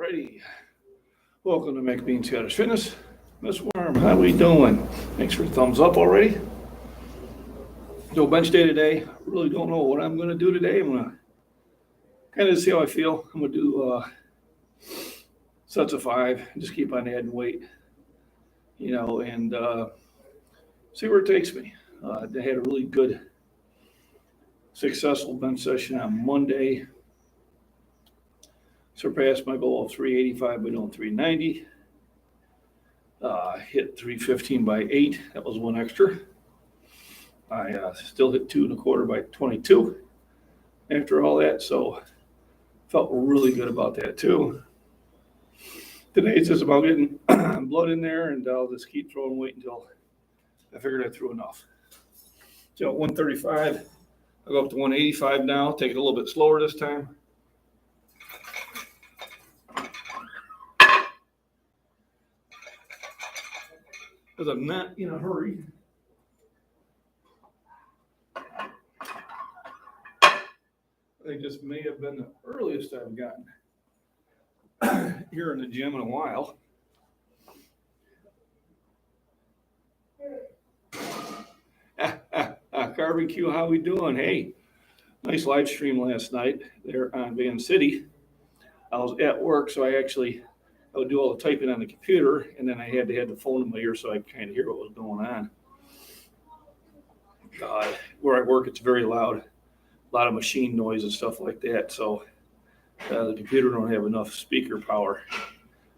Alrighty, welcome to MacBean Scottish Fitness. Miss Worm, how we doing? Thanks for the thumbs up already. So bench day today. Really don't know what I'm going to do today. I'm going to kind of see how I feel. I'm going to do sets of 5 and just keep on adding weight, and see where it takes me. I had a really good, successful bench session on Monday. Surpassed my goal of 385 by doing 390. Hit 315 by 8. That was one extra. I still hit 2.25 by 22 after all that, so felt really good about that too. Today it's just about getting blood in there, and I'll just keep throwing weight until I figured I threw enough. So 135, I'll go up to 185 now, take it a little bit slower this time. Because I'm not in a hurry. I think this may have been the earliest I've gotten here in the gym in a while. Carbon Q, how we doing? Hey, nice live stream last night there on Van City. I was at work, so I would do all the typing on the computer, and then I had to have the phone in my ear so I could kind of hear what was going on. Where I work, it's very loud, a lot of machine noise and stuff like that. So the computer don't have enough speaker power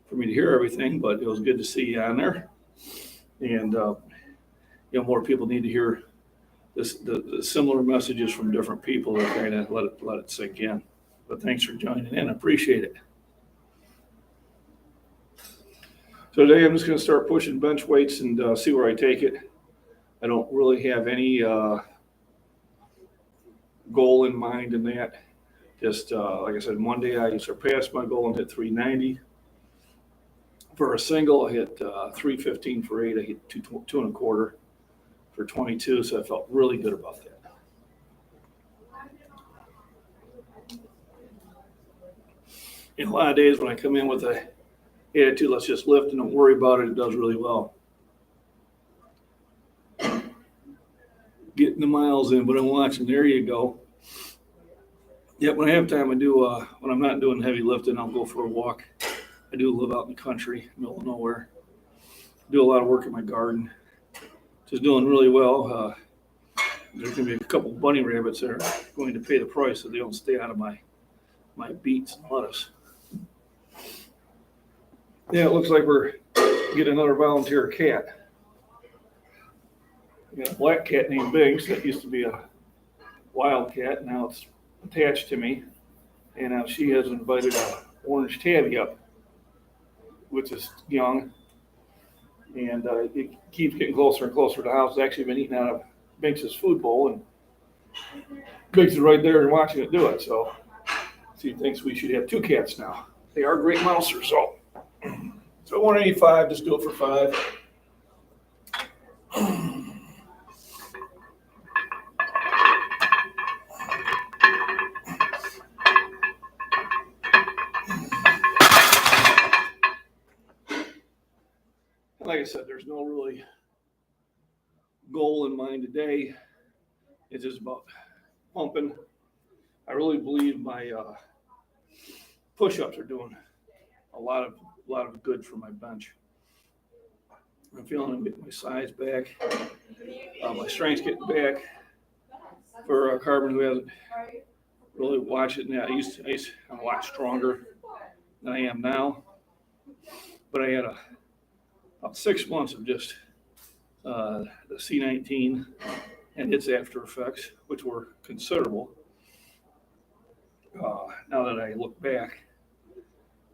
for me to hear everything, but it was good to see you on there. And, more people need to hear the similar messages from different people to kind of let it sink in. But thanks for joining in. I appreciate it. So today I'm just going to start pushing bench weights and see where I take it. I don't really have any goal in mind in that. Just like I said, Monday I surpassed my goal and hit 390. For a single, I hit 315 for 8. I hit 2.25 for 22, so I felt really good about that. In a lot of days when I come in with a attitude, let's just lift and don't worry about it, it does really well. Getting the miles in, but I'm watching. There you go. Yeah, when I have time, I do, when I'm not doing heavy lifting, I'll go for a walk. I do live out in the country, middle of nowhere. Do a lot of work in my garden. Just doing really well. There's going to be a couple bunny rabbits that are going to pay the price so they don't stay out of my beets and lettuce. Yeah, it looks like we're getting another volunteer cat. We got a black cat named Biggs that used to be a wild cat. Now it's attached to me. And now she has invited a orange tabby up, which is young. And it keeps getting closer and closer to the house. It's actually been eating out of Binks' food bowl. And Biggs is right there and watching it do it. So she thinks we should have 2 cats now. They are great mousers, so 185, just do it for 5. Like I said, there's no really goal in mind today. It's just about pumping. I really believe my push-ups are doing a lot of good for my bench. I'm feeling I'm getting my size back. My strength's getting back. For Carbon, who hasn't really watched it now, I'm a lot stronger than I am now. But I had about 6 months of just the C19 and its after effects, which were considerable. Now that I look back,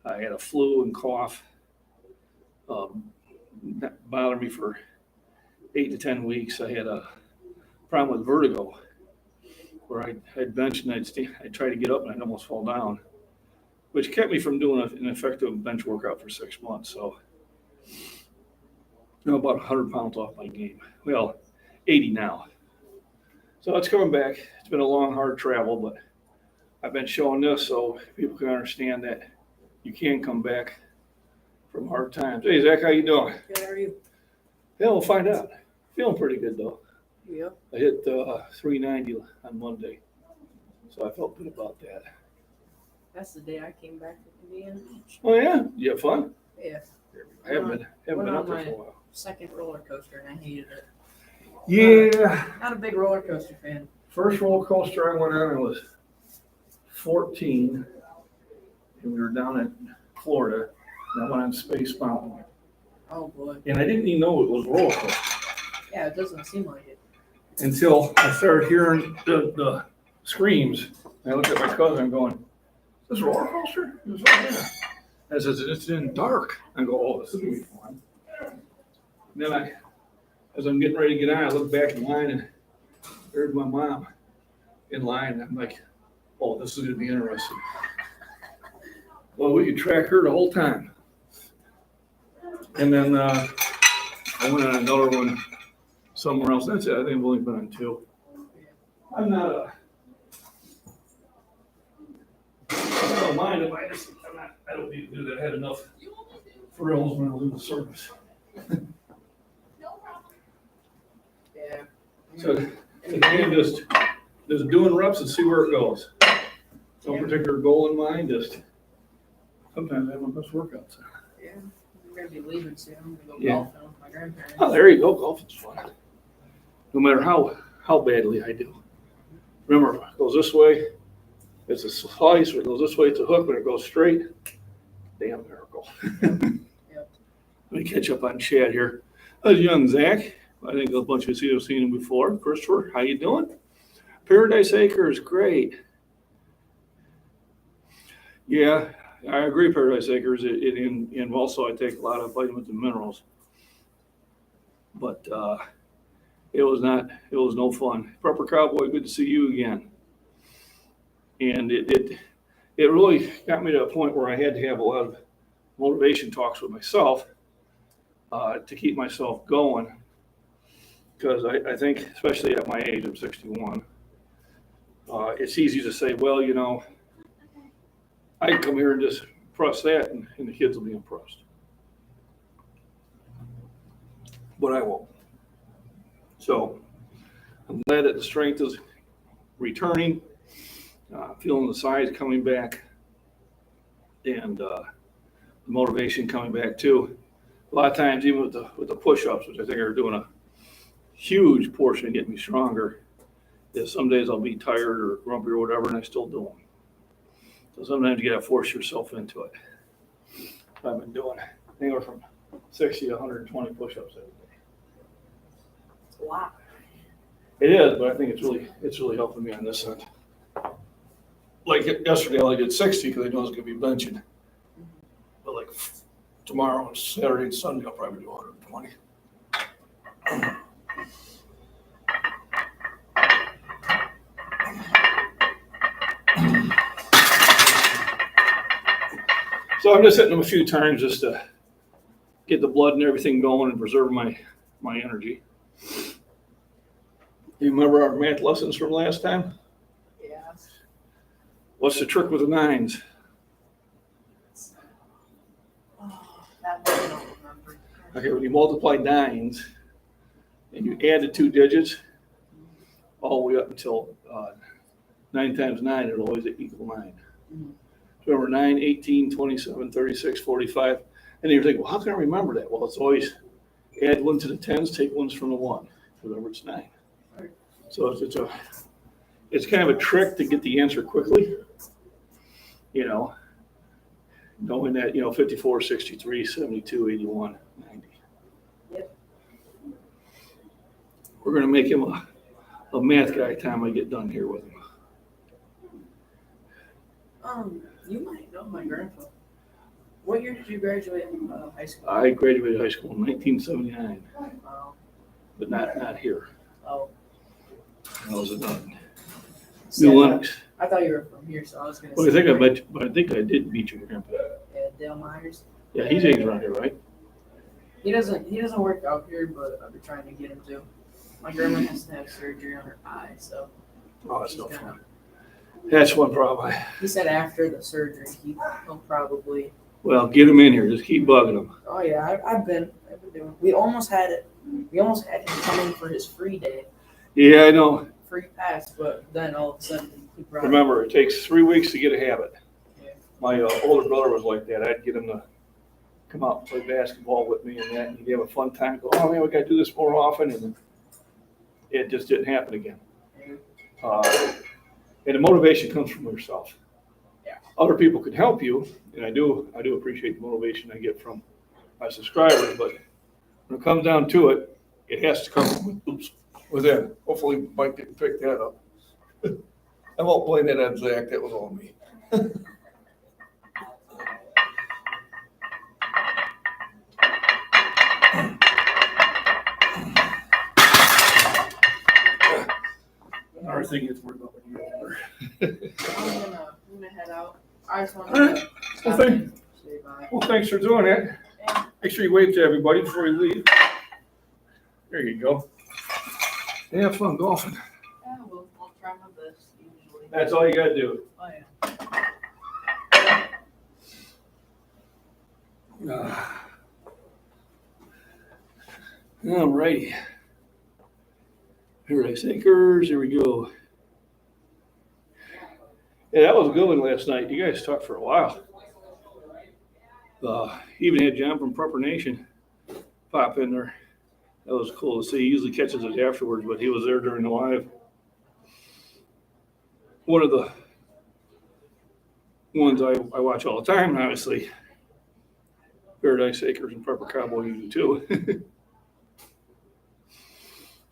I had a flu and cough that bothered me for 8 to 10 weeks. I had a problem with vertigo, where I'd bench and I'd try to get up and I'd almost fall down, which kept me from doing an effective bench workout for 6 months. So, about 100 pounds off my game. Well, 80 now. So it's coming back. It's been a long, hard travel, but I've been showing this so people can understand that you can come back from hard times. Hey, Zach, how you doing? Good, how are you? Yeah, we'll find out. Feeling pretty good, though. Yeah. I hit 390 on Monday, so I felt good about that. That's the day I came back from Indiana Beach. Oh, yeah? Did you have fun? Yeah. I haven't been up there for a while. Second roller coaster, and I hated it. Yeah. Not a big roller coaster fan. First roller coaster I went on, I was 14, and we were down in Florida, and I went on Space Mountain. Oh, boy. And I didn't even know it was a roller coaster Yeah, it doesn't seem like it. until I started hearing the screams. And I looked at my cousin going, "Is this a roller coaster?" He was like, "Yeah." I said, "It's in dark." I go, "Oh, this is going to be fun." And then as I'm getting ready to get on, I look back in line and heard my mom in line. I'm like, "Oh, this is going to be interesting." Well, we could track her the whole time. And then I went on another one somewhere else. That's it. I think I've only been on two. I'm not I don't mind if I don't need to do that. I had enough thrills when I was in the service. Yeah. So again, just doing reps and see where it goes. No particular goal in mind, just sometimes I have my best workouts. Yeah. I'm going to be leaving soon. I'm going to go Yeah. golfing with my grandparents. Oh, there you go. Golfing's fun. No matter how badly I do. Remember, it goes this way, it's a slice. When it goes this way, it's a hook. When it goes straight, damn miracle. Yep. Let me catch up on Chad here. That's young Zach. I think a bunch of you have seen him before. Christopher, how you doing? Paradise Acres, great. Yeah, I agree. Paradise Acres. And also I take a lot of vitamins and minerals. But it was no fun. Prepper Cowboy, good to see you again. And it really got me to a point where I had to have a lot of motivation talks with myself to keep myself going. Because I think, especially at my age, I'm 61, it's easy to say, well, you know, I can come here and just press that and the kids will be impressed. But I won't. So I'm glad that the strength is returning, feeling the size coming back, and the motivation coming back too. A lot of times, even with the push-ups, which I think are doing a huge portion of getting me stronger, is some days I'll be tired or grumpy or whatever, and I still do them. So sometimes you got to force yourself into it. I've been doing anywhere from 60 to 120 push-ups every day. It's a lot. It is, but I think it's really helping me on this end. Like yesterday, I only did 60 because I know I was going to be benching. But like tomorrow and Saturday and Sunday, I'll probably do 120. So I'm just hitting them a few times just to get the blood and everything going and preserve my energy. You remember our math lessons from last time? Yeah. What's the trick with the nines? Oh, that one I don't remember. Okay, when you multiply nines and you add the two digits all the way up until 9 times 9, it'll always equal 9. Mm-hmm. Remember 9, 18, 27, 36, 45. And you think, well, how can I remember that? Well, it's always add 1 to the 10s, take 1s from the 1. Remember, it's 9. Right. So it's kind of a trick to get the answer quickly. You know, knowing that, 54, 63, 72, 81, 90. Yep. We're going to make him a math guy time I get done here with him. You might know my grandpa. What year did you graduate high school? I graduated high school in 1979, but not here. Oh. I was in New Lenox. I thought you were from here, so I was going to Well, say. I think I did meet your grandpa. Yeah, Dale Myers. Yeah, he's aged around here, right? He doesn't work out here, but I've been trying to get him to. My grandma has to have surgery on her eye, so. Oh, that's no fun. That's one problem. He said after the surgery, he'll probably. Well, get him in here. Just keep bugging him. Oh yeah, I've been doing. We almost had it. We almost had him come in for his free day, Yeah, I know. free pass, but then all of a sudden he brought. Remember, it takes 3 weeks to get a habit. Yeah. My older brother was like that. I'd get him to come out and play basketball with me and that, and he'd have a fun time. Go, oh man, we got to do this more often, and it just didn't happen again. And the motivation comes from yourself. Yeah. Other people can help you, and I do appreciate the motivation I get from my subscribers, but when it comes down to it, it has to come within. Hopefully Mike didn't pick that up. I won't blame that on Zach, that was all me. Another thing is worried about when you're I'm gonna head out. I just wanted to stop Okay. and say bye. Well, thanks for doing it. Yeah. Make sure you wave to everybody before you leave. There you go. And have fun golfing. Yeah, we'll try my best usually. That's all you gotta do. Oh yeah. All righty. Paradise Acres, here we go. Yeah, that was a good one last night. You guys talked for a while. Even had John from Prepper Nation pop in there. That was cool to see. He usually catches us afterwards, but he was there during the live. One of the ones I watch all the time, obviously. Paradise Acres and Prepper Cowboy usually too.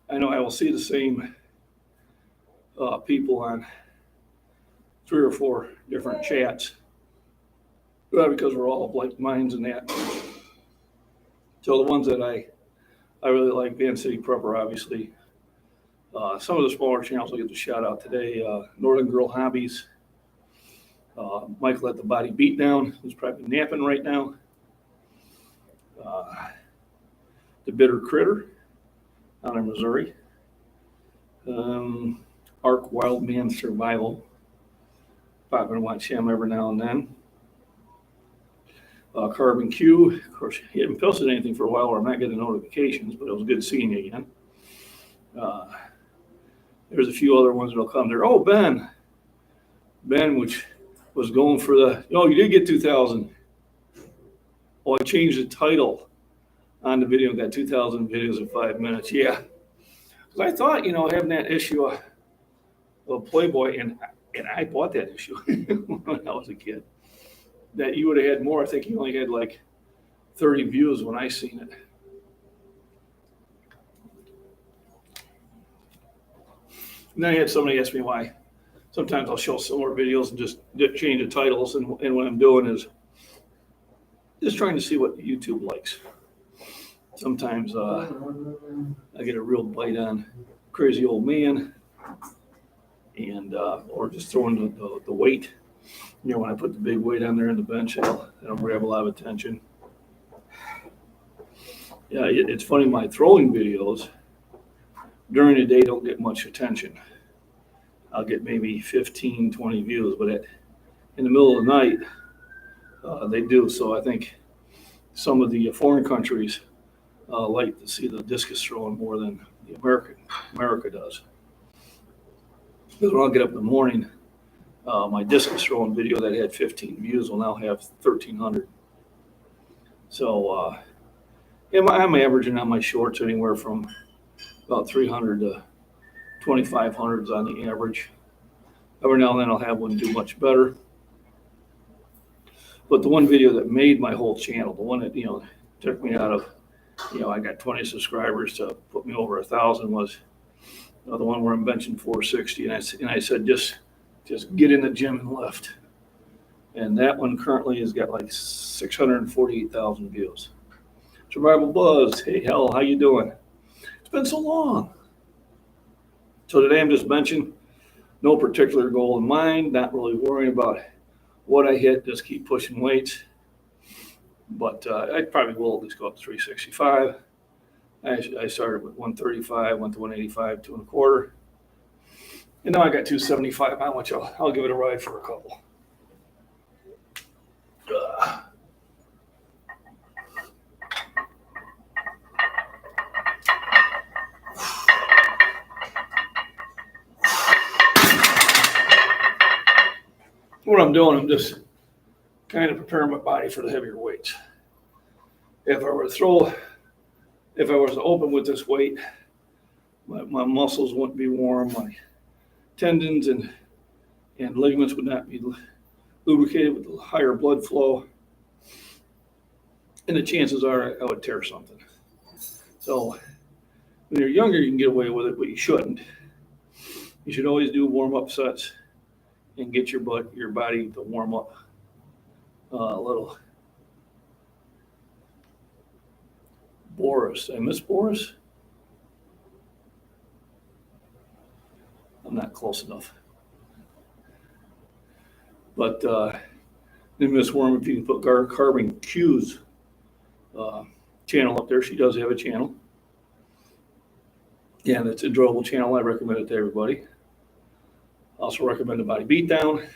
I know I will see the same people on 3 or 4 different chats. Because we're all of like minds and that. So the ones that I really like, Van City Prepper, obviously. Some of the smaller channels will get the shout out today. Northern Girl Hobbies. Michael at the Body Beatdown, who's probably napping right now. The Bitter Critter out in Missouri. Arc Wildman Survival. Popping and watch him every now and then. Carbon Q, of course, he hadn't posted anything for a while, or I'm not getting notifications, but it was good seeing you again. There's a few other ones that'll come there. Oh, Ben, which was going for the, oh, you did get 2,000. Oh, I changed the title on the video, got 2,000 videos in 5 minutes. Yeah, because I thought, having that issue of Playboy, and I bought that issue when I was a kid, that you would have had more. I think you only had like 30 views when I seen it. And then I had somebody ask me why. Sometimes I'll show similar videos and just change the titles, and what I'm doing is just trying to see what YouTube likes. Sometimes I get a real bite on Crazy Old Man, and or just throwing the weight. When I put the big weight on there in the bench, it'll grab a lot of attention. Yeah, it's funny, my throwing videos during the day don't get much attention. I'll get maybe 15, 20 views, but in the middle of the night, they do. So I think some of the foreign countries like to see the discus throwing more than the America does. Because when I'll get up in the morning, my discus throwing video that had 15 views will now have 1,300. So I'm averaging on my shorts anywhere from about 300 to 2,500s on the average. Every now and then I'll have one do much better. But the one video that made my whole channel, the one that took me out of, I got 20 subscribers to put me over 1,000, was the one where I'm benching 460, and I said just get in the gym and lift. And that one currently has got like 648,000 views. Survival Buzz, hey Hell, how you doing? It's been so long. So today I'm just benching, no particular goal in mind, not really worrying about what I hit, just keep pushing weights. But I probably will at least go up to 365. I started with 135, went to 185, 2 1/4. And now I got 275 on, which I'll give it a ride for a couple. What I'm doing, I'm just kind of preparing my body for the heavier weights. If I was to open with this weight, my muscles wouldn't be warm, my tendons and ligaments would not be lubricated with higher blood flow, and the chances are I would tear something. So when you're younger, you can get away with it, but you shouldn't. You should always do warm-up sets and get your body to warm up a little. Boris, I miss Boris. I'm not close enough. But Miss Worm, if you can put Carbon Q's channel up there, she does have a channel. Yeah, and it's an enjoyable channel. I recommend it to everybody. Also recommend the Body Beatdown.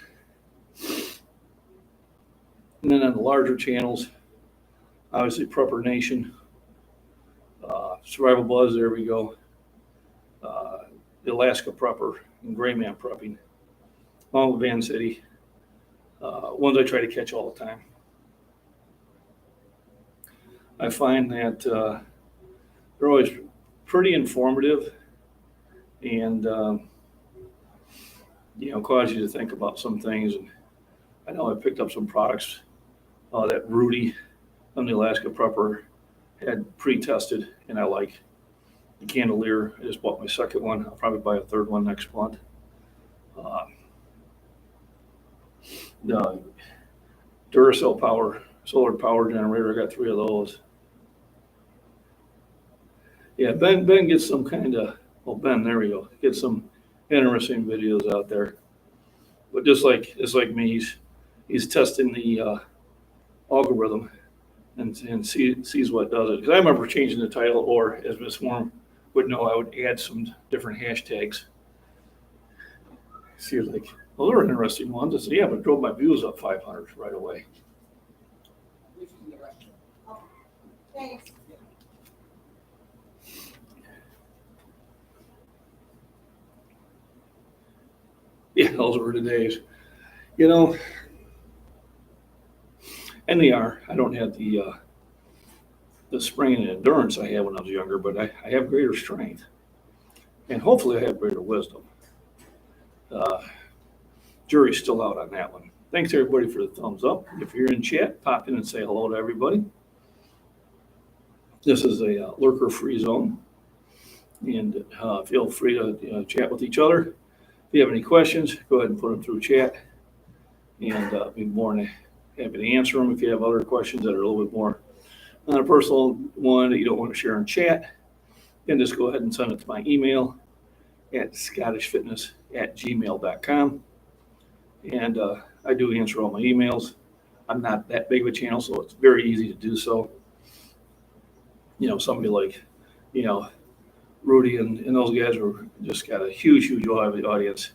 And then on the larger channels, obviously Prepper Nation, Survival Buzz, there we go. The Alaska Prepper and Gray Man Prepping, along with Van City. Ones I try to catch all the time. I find that they're always pretty informative and cause you to think about some things. And I know I picked up some products that Rudy from the Alaska Prepper had pre-tested, and I like. The Candelier, I just bought my second one. I'll probably buy a third one next month. The Duracell solar power generator, I got 3 of those. Yeah, Ben gets some kind of, Ben, there we go. Gets some interesting videos out there. But just like me, he's testing the algorithm and sees what does it. Because I remember changing the title, or as Miss Worm would know, I would add some different hashtags. See, like, well, they're interesting ones. I said, yeah, but it drove my views up 500 right away. Thanks. Yeah, those were the days. And they are. I don't have the spring and endurance I had when I was younger, but I have greater strength. And hopefully I have greater wisdom. Jury's still out on that one. Thanks everybody for the thumbs up. If you're in chat, pop in and say hello to everybody. This is a lurker-free zone. And feel free to chat with each other. If you have any questions, go ahead and put them through chat. And be more than happy to answer them. If you have other questions that are a little bit more on a personal one that you don't want to share in chat, then just go ahead and send it to my email at scottishfitness@gmail.com. And I do answer all my emails. I'm not that big of a channel, so it's very easy to do so. Somebody like, Rudy and those guys are just got a huge audience.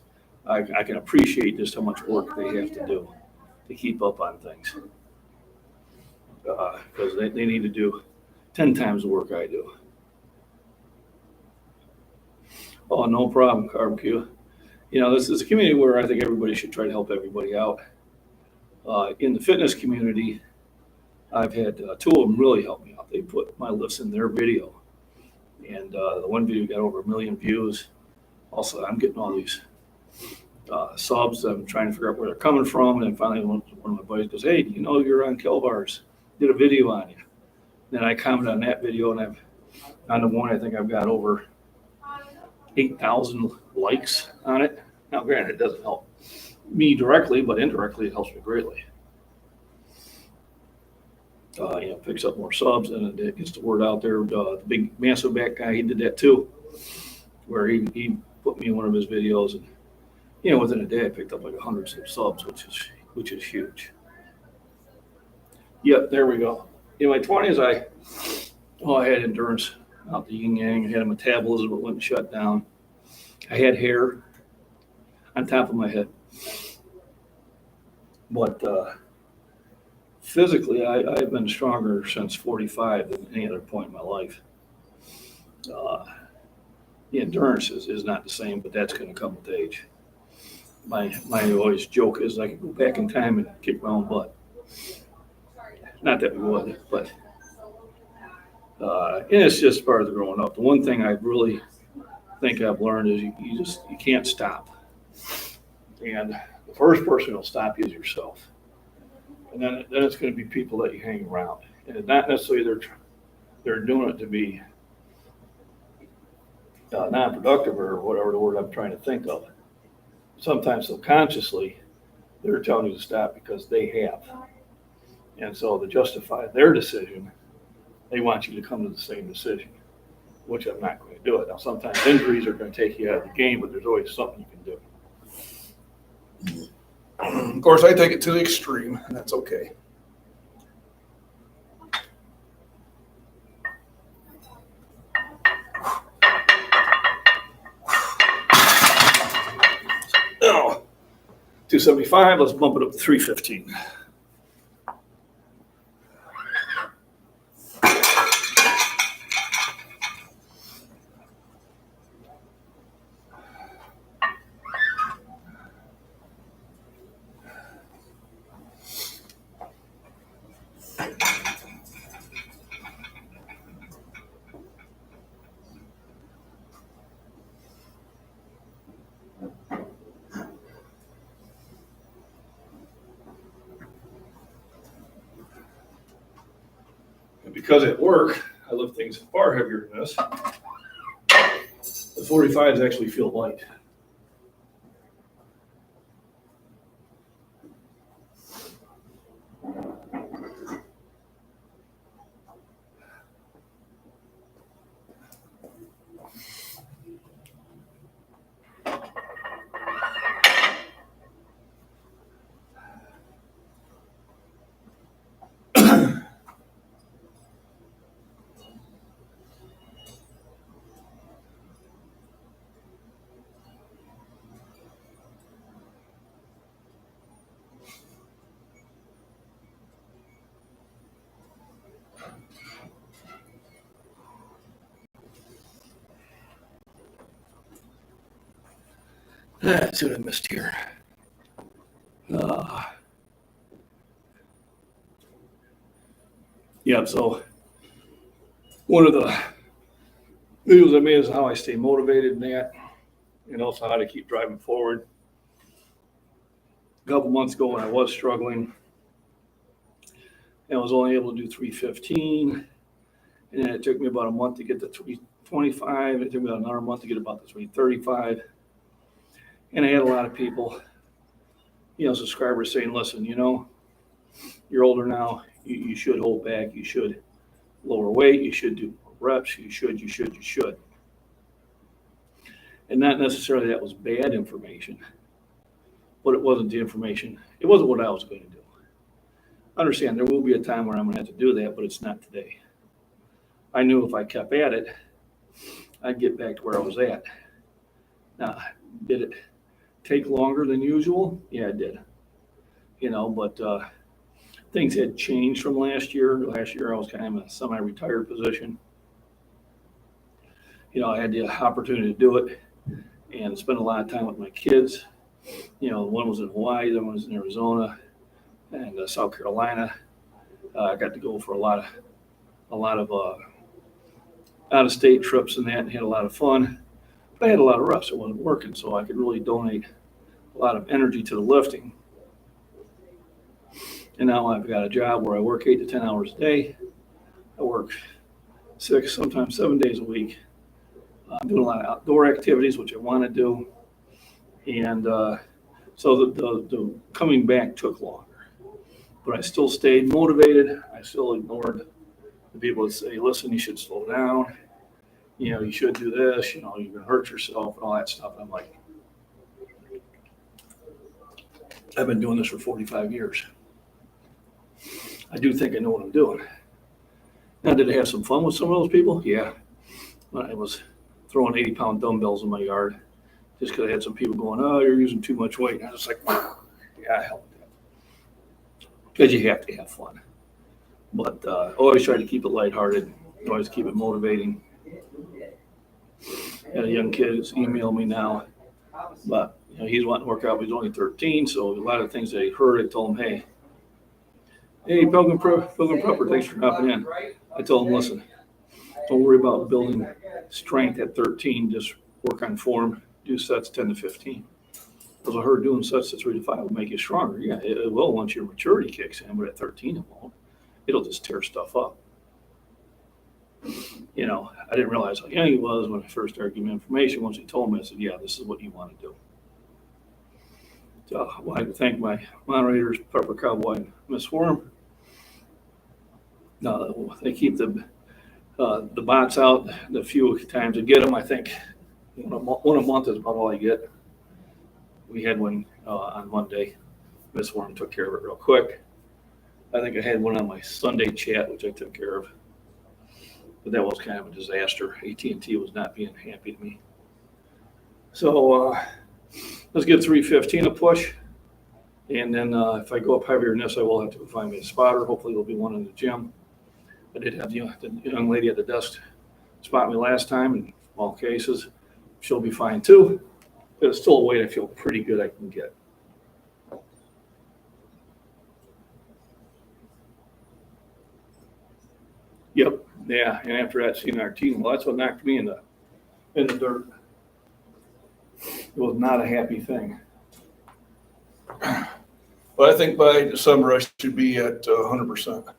I can appreciate just how much work they have to do to keep up on things. Because they need to do 10 times the work I do. Oh, no problem, Carbon. This is a community where I think everybody should try to help everybody out. In the fitness community, I've had 2 of them really help me out. They put my lifts in their video. And the one video got over 1 million views. Also, I'm getting all these subs. I'm trying to figure out where they're coming from. And then finally, one of my buddies goes, hey, do you know you're on Kelbars? Did a video on you. Then I commented on that video, and on the one, I think I've got over 8,000 likes on it. Now, granted, it doesn't help me directly, but indirectly, it helps me greatly. Picks up more subs, and it gets the word out there. The big massive back guy, he did that too, where he put me in one of his videos, and within a day I picked up like 100 subs, which is huge. Yep, there we go. In my 20s, I had endurance out the yin yang. I had a metabolism that wouldn't shut down. I had hair. on top of my head. But physically, I've been stronger since 45 than any other point in my life. The endurance is not the same, but that's going to come with age. My always joke is I could go back in time and kick my own butt. Not that we would, but and it's just part of the growing up. The one thing I really think I've learned is you can't stop. And the first person who'll stop you is yourself. And then it's going to be people that you hang around. And it's not necessarily they're doing it to be non-productive or whatever the word I'm trying to think of. Sometimes subconsciously, they're telling you to stop because they have. And so to justify their decision, they want you to come to the same decision, which I'm not going to do it. Now, sometimes injuries are going to take you out of the game, but there's always something you can do. Of course, I take it to the extreme, and that's okay. Oh, 275, let's bump it up to 315. Because at work, I lift things far heavier than this. The 45s actually feel light. Let's see what I missed here. Yeah, so one of the videos I made is how I stay motivated in that, and also how to keep driving forward. A couple months ago when I was struggling, and I was only able to do 315, and then it took me about a month to get to 325, and it took me about another month to get about to 335. And I had a lot of people, subscribers saying, listen, you're older now, you should hold back, you should lower weight, you should do more reps, you should. And not necessarily that was bad information, but it wasn't the information, it wasn't what I was going to do. Understand, there will be a time where I'm going to have to do that, but it's not today. I knew if I kept at it, I'd get back to where I was at. Now, did it take longer than usual? Yeah, it did. But things had changed from last year. Last year, I was kind of in a semi-retired position. I had the opportunity to do it and spend a lot of time with my kids. One was in Hawaii, the other one was in Arizona and South Carolina. I got to go for a lot of out-of-state trips and that, and had a lot of fun. But I had a lot of rest. I wasn't working, so I could really donate a lot of energy to the lifting. And now I've got a job where I work 8 to 10 hours a day. I work 6, sometimes 7 days a week. I'm doing a lot of outdoor activities, which I want to do. And so the coming back took longer. But I still stayed motivated. I still ignored the people that say, listen, you should slow down. You should do this. You're going to hurt yourself and all that stuff. And I'm like, I've been doing this for 45 years. I do think I know what I'm doing. Now, did I have some fun with some of those people? Yeah. When I was throwing 80-pound dumbbells in my yard, just because I had some people going, oh, you're using too much weight. And I was like, yeah, hell with that. Because you have to have fun. But always try to keep it lighthearted, always keep it motivating. Got a young kid who's emailed me now, but he's wanting to work out, but he's only 13, so a lot of things that he heard, I told him, hey, Pilgrim Prepper, thanks for dropping in. I told him, listen, don't worry about building strength at 13, just work on form, do sets 10 to 15. Because I heard doing sets to 3 to 5 will make you stronger. Yeah, it will once your maturity kicks in, but at 13 it won't. It'll just tear stuff up. I didn't realize how young he was when I first started giving him information. Once he told me, I said, yeah, this is what you want to do. So I'd like to thank my moderators, Pepper Cowboy and Miss Worm. They keep the bots out the few times I get them. I think one a month is about all I get. We had one on Monday. Miss Worm took care of it real quick. I think I had one on my Sunday chat, which I took care of. But that was kind of a disaster. AT&T was not being happy to me. So let's get 315 a push. And then if I go up heavier than this, I will have to find me a spotter. Hopefully there'll be one in the gym. I did have the young lady at the desk spot me last time in all cases. She'll be fine too. But it's still a weight I feel pretty good I can get. Yep. Yeah, and after that CNRT, well, that's what knocked me in the dirt. It was not a happy thing. But I think by December I should be at 100%.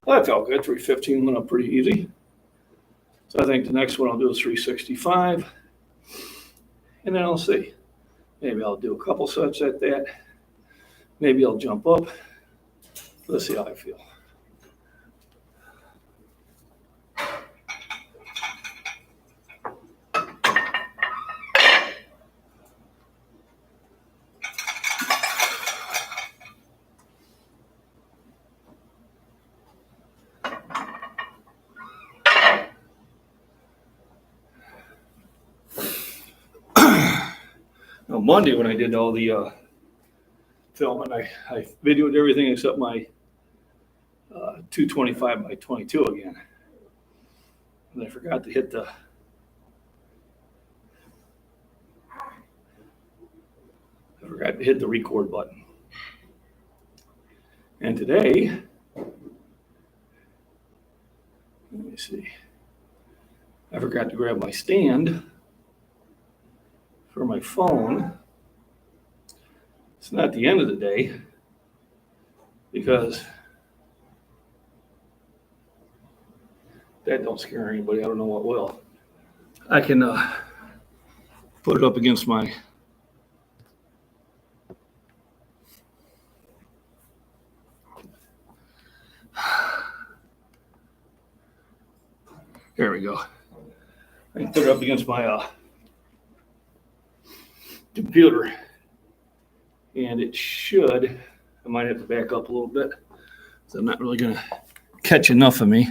Well, that felt good. 315 went up pretty easy. So I think the next one I'll do is 365. And then I'll see. Maybe I'll do a couple sets at that. Maybe I'll jump up. Let's see how I feel. Monday when I did all the filming, I videoed everything except my 225 by 22 again. And I forgot to hit the record button. And today, let me see, I forgot to grab my stand for my phone. It's not the end of the day because that don't scare anybody. I don't know what will. I can put it up against my there we go. I can put it up against my computer, and it should. I might have to back up a little bit, so I'm not really going to catch enough of me.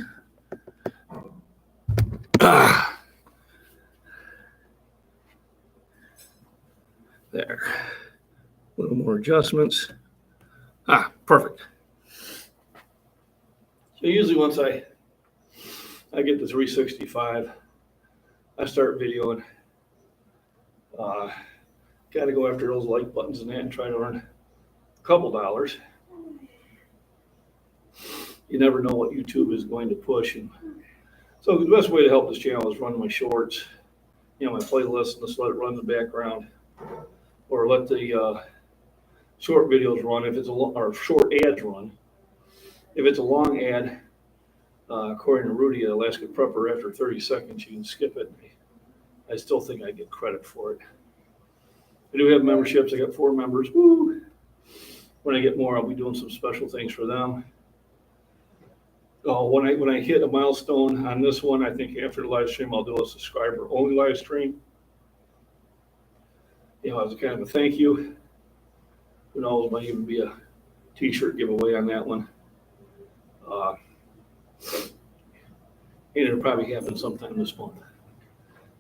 There. A little more adjustments. Perfect. So usually once I get to 365, I start videoing. Got to go after those like buttons and that and try to earn a couple dollars. You never know what YouTube is going to push. And so the best way to help this channel is run my shorts, my playlist, and just let it run in the background, or let the short videos run if it's or short ads run. If it's a long ad, according to Rudy at Alaska Prepper, after 30 seconds you can skip it. I still think I get credit for it. I do have memberships. I got 4 members. Woo! When I get more, I'll be doing some special things for them. When I hit a milestone on this one, I think after the live stream, I'll do a subscriber-only live stream. as a kind of a thank you. Who knows, might even be a t-shirt giveaway on that one. And it'll probably happen sometime this month,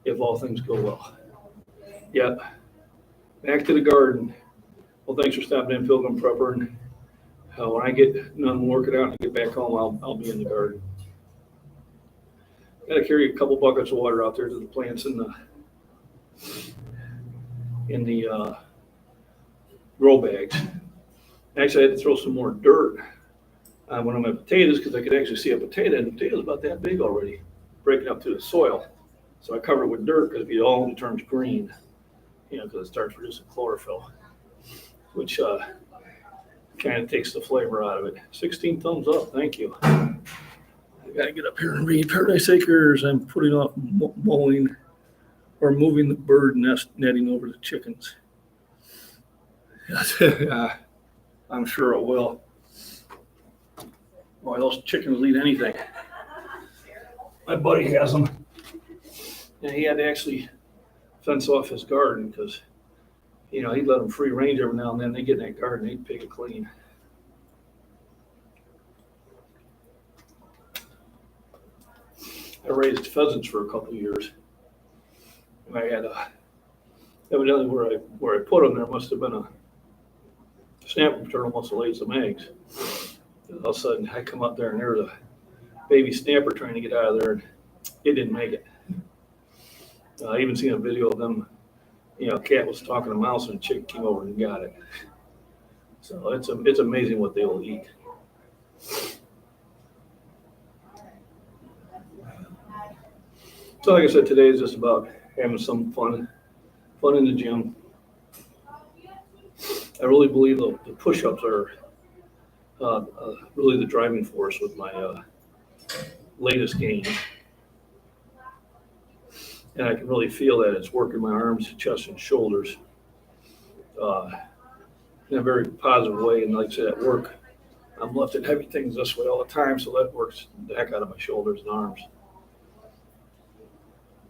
if all things go well. Yep. Back to the garden. Well, thanks for stopping in, Pilgrim Prepper. And when I get done working out and get back home, I'll be in the garden. Got to carry a couple buckets of water out there to the plants in the grow bags. Actually, I had to throw some more dirt on one of my potatoes because I could actually see a potato, and the potato's about that big already, breaking up through the soil. So I covered it with dirt because if you don't, it turns green, because it starts producing chlorophyll, which kind of takes the flavor out of it. 16 thumbs up, thank you. I gotta get up here and read Paradise Acres. I'm putting off mowing or moving the bird nest netting over the chickens. I'm sure it will. Boy, those chickens will eat anything. My buddy has them. And he had to actually fence off his garden because, he'd let them free range every now and then. They get in that garden, they'd pick it clean. I raised pheasants for a couple of years. And I had evidently where I put them, there must have been a snapper turtle must have laid some eggs. And all of a sudden, I come up there and there's a baby snapper trying to get out of there, and it didn't make it. I even seen a video of them. A cat was talking to a mouse, and a chick came over and got it. So it's amazing what they will eat. So like I said, today is just about having some fun in the gym. I really believe the push-ups are really the driving force with my latest gains. And I can really feel that it's working my arms, chest, and shoulders in a very positive way. And like I said, at work, I'm lifting heavy things this way all the time, so that works the heck out of my shoulders and arms.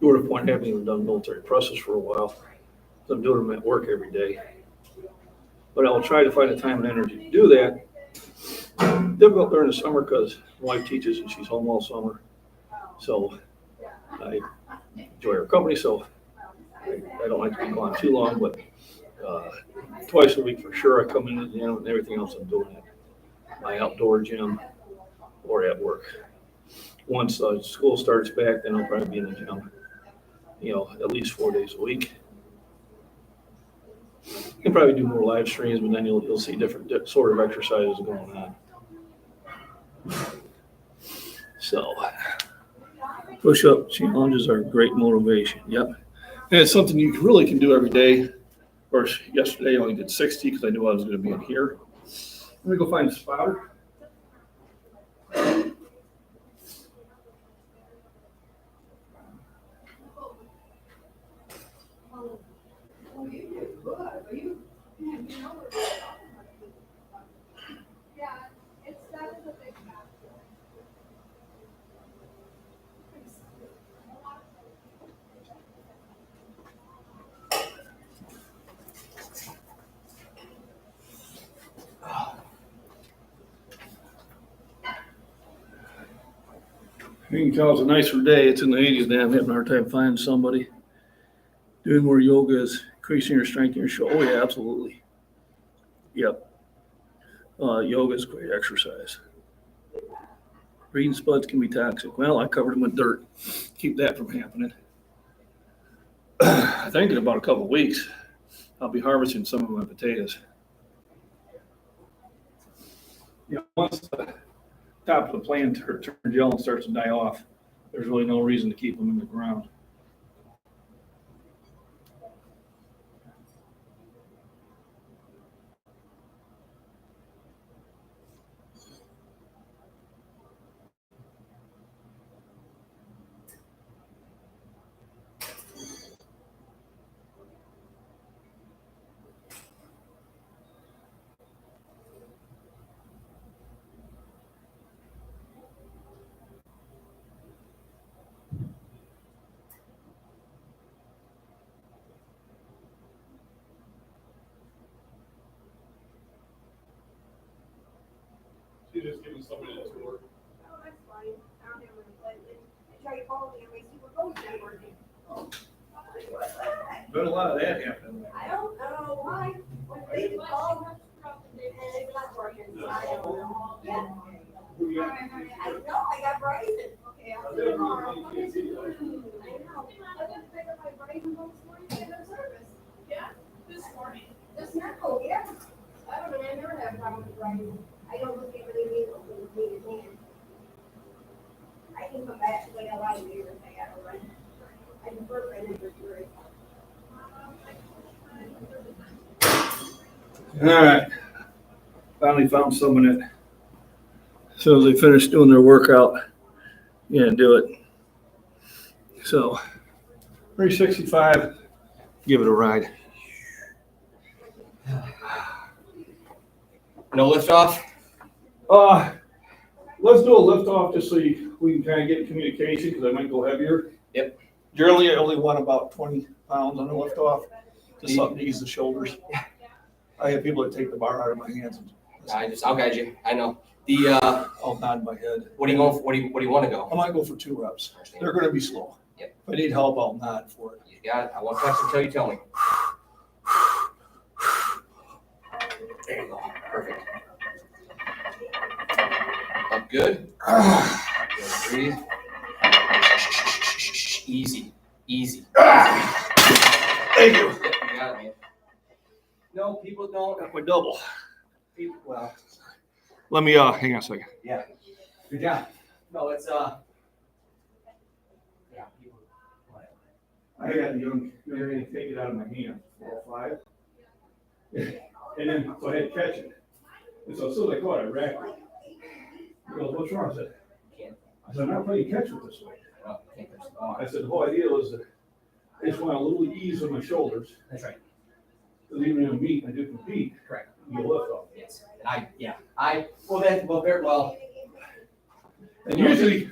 To the point, I haven't even done military presses for a while. So I'm doing them at work every day. But I'll try to find the time and energy to do that. Difficult during the summer because my wife teaches and she's home all summer. So I enjoy her company, so I don't like to be gone too long, but twice a week for sure I come into the gym, and everything else I'm doing at my outdoor gym or at work. Once school starts back, then I'll probably be in the gym, at least 4 days a week. You can probably do more live streams, but then you'll see different sort of exercises going on. So, push-up challenges are great motivation. Yep. And it's something you really can do every day. Of course, yesterday I only did 60 because I knew I was going to be in here. Let me go find a spotter. You can tell it's a nicer day. It's in the 80s now. I'm having a hard time finding somebody doing more yoga is increasing your strength in your shoulder. Oh, yeah, absolutely. Yep. Yoga is great exercise. Green spuds can be toxic. Well, I covered them with dirt. Keep that from happening. I think in about a couple of weeks, I'll be harvesting some of my potatoes. Once the top of the plant turns yellow and starts to die off, there's really no reason to keep them in the ground. just giving somebody a tour. Oh, that's fine. I don't have any lately. I tried calling him, he's super cold, not working. Been a lot of that happening. I don't know why. They called and it's not working, so I don't know. Yeah. I know, I got Bryson. Okay, I'll see you tomorrow. I know. I went to pick up my Bryson this morning, they had no service. Yeah, this morning. Just now, yeah. I don't know, I never have a problem with Bryson. I don't look at really need it in. I can come back to like a lot of years if I got to run. I prefer running for free. All right. Finally found someone that, as soon as they finish doing their workout, do it. So, 365, give it a ride. No lift off? Let's do a lift off just so we can kind of get communication because I might go heavier. Yep. Generally, I only want about 20 pounds on the lift off, just something to ease the shoulders. I have people that take the bar out of my hands. I'll guide you. I know. I'll nod my head. What do you going for? What do you want to go? I might go for 2 reps. They're going to be slow. Yep. If I need help, I'll nod for it. You got it. I won't touch until you tell me. There you go. Perfect. Up good. Good. Breathe. Easy. Easy. Thank you. You got it, man. No, people don't. Got my double. People, well, Let me, hang on a second. yeah. Good job. No, it's yeah. People. I got a young man take it out of my hand, 405. And then go ahead and catch it. And so as soon as I caught it, I racked it. He goes, what's wrong? I said, I said, I'm not playing catch with this way. Oh, can't touch the bar. I said, the whole idea was that I just want a little ease on my shoulders. That's right. Because even in a meet, I do compete. Correct. You lift off. Yes. And very well. And usually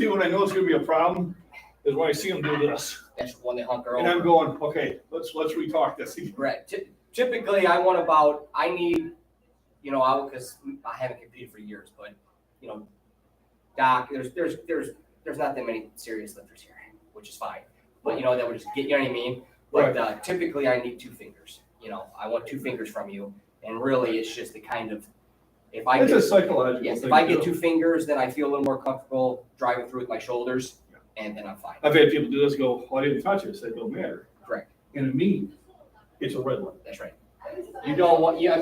when I know it's gonna be a problem is when I see them do this. That's when they hunker over. And I'm going, okay, let's retalk this. Right. Typically, I need, because I haven't competed for years, but, Doc, there's not that many serious lifters here, which is fine. But, that would just get, you know what I mean? But typically, I need 2 fingers. I want 2 fingers from you. And really, it's just the kind of, if I It's get, a psychological yes, thing. if I get too. 2 fingers, then I feel a little more comfortable driving through with my shoulders, and then I'm fine. I've had people do this, go, well, I didn't touch it. I said, don't matter. Correct. In a meet, it's a red line. That's right. You don't want, well,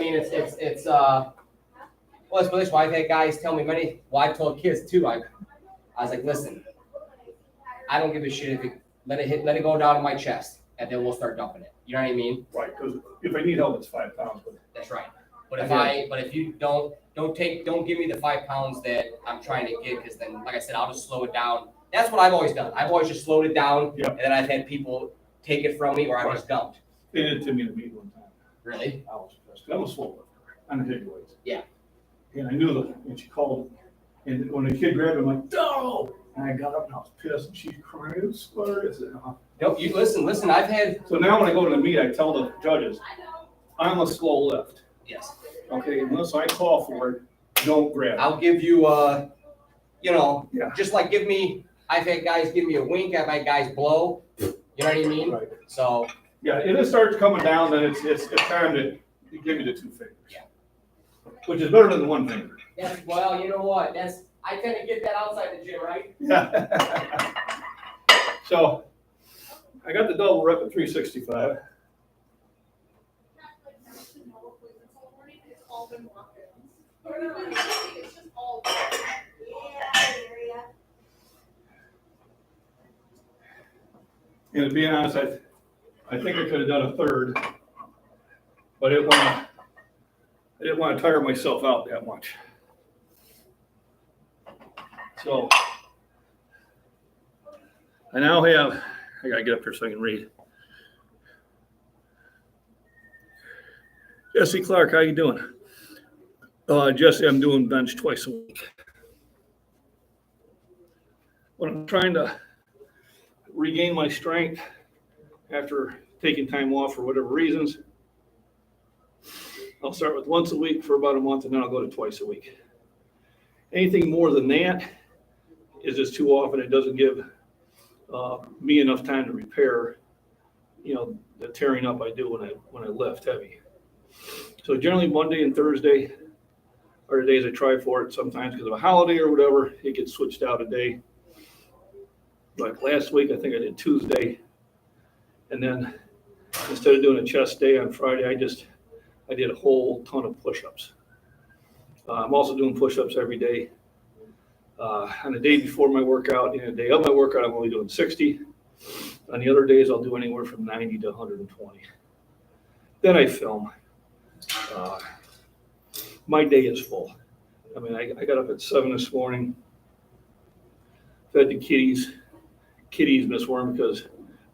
let's put it this way, I've had guys tell me I've told kids too, I was like, listen, I don't give a shit if you let it go down to my chest, and then we'll start dumping it. You know what I mean? Right, because if I need help, it's 5 pounds. But That's right. But if you don't give me the 5 pounds that I'm trying to get, because then, like I said, I'll just slow it down. That's what I've always done. I've always just slowed it down, Yep. and then I've had people take it from me, or I just dumped. they did it to me in a meet one time. Really? I was pissed. I'm a slow lifter. I'm a heavyweight. Yeah. And I knew that when she called, and when the kid grabbed it, I'm like, no! And I got up and I was pissed, and she's crying, swear. I said, Nope. You listen. I've had So now when I go to the meet, I tell the judges, I'm a slow lift. yes. Okay, unless I call for it, don't grab it. I'll give you, Yeah. just like I've had guys give me a wink, I've had guys blow, you know what I mean? Right. So, Yeah, if it starts coming down, then it's time to give me the 2 fingers. Yeah. Which is better than the 1 finger. well, you know what, I tend to get that outside the gym, right? Yeah. So, I got the double rep at 365. It's all been walk-ins. It's just all. Yeah, area. And to be honest, I think I could have done a third, but I didn't want to tire myself out that much. So I now have, I gotta get up here so I can read. Jesse Clark, how you doing? Jesse, I'm doing bench twice a week. When I'm trying to regain my strength after taking time off for whatever reasons, I'll start with once a week for about a month, and then I'll go to twice a week. Anything more than that is just too often. It doesn't give me enough time to repair, the tearing up I do when I lift heavy. So generally Monday and Thursday are the days I try for it. Sometimes because of a holiday or whatever, it gets switched out a day. Like last week, I think I did Tuesday. And then instead of doing a chest day on Friday, I did a whole ton of push-ups. I'm also doing push-ups every day. On the day before my workout and the day of my workout, I'm only doing 60. On the other days, I'll do anywhere from 90 to 120. Then I film. My day is full. I mean, I got up at 7 this morning, fed the kitties. Kitties miss worm because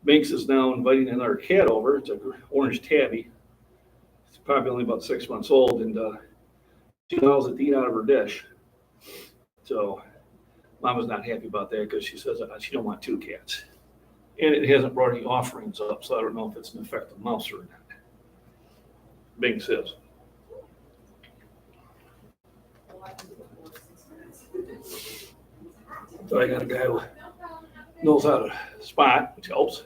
Binks is now inviting another cat over. It's an orange tabby. It's probably only about 6 months old, and she allows it to eat out of her dish. So Mama's not happy about that because she says she don't want 2 cats. And it hasn't brought any offerings up, so I don't know if it's an effective mouse or not. Binks is. So I got a guy who knows how to spot, which helps.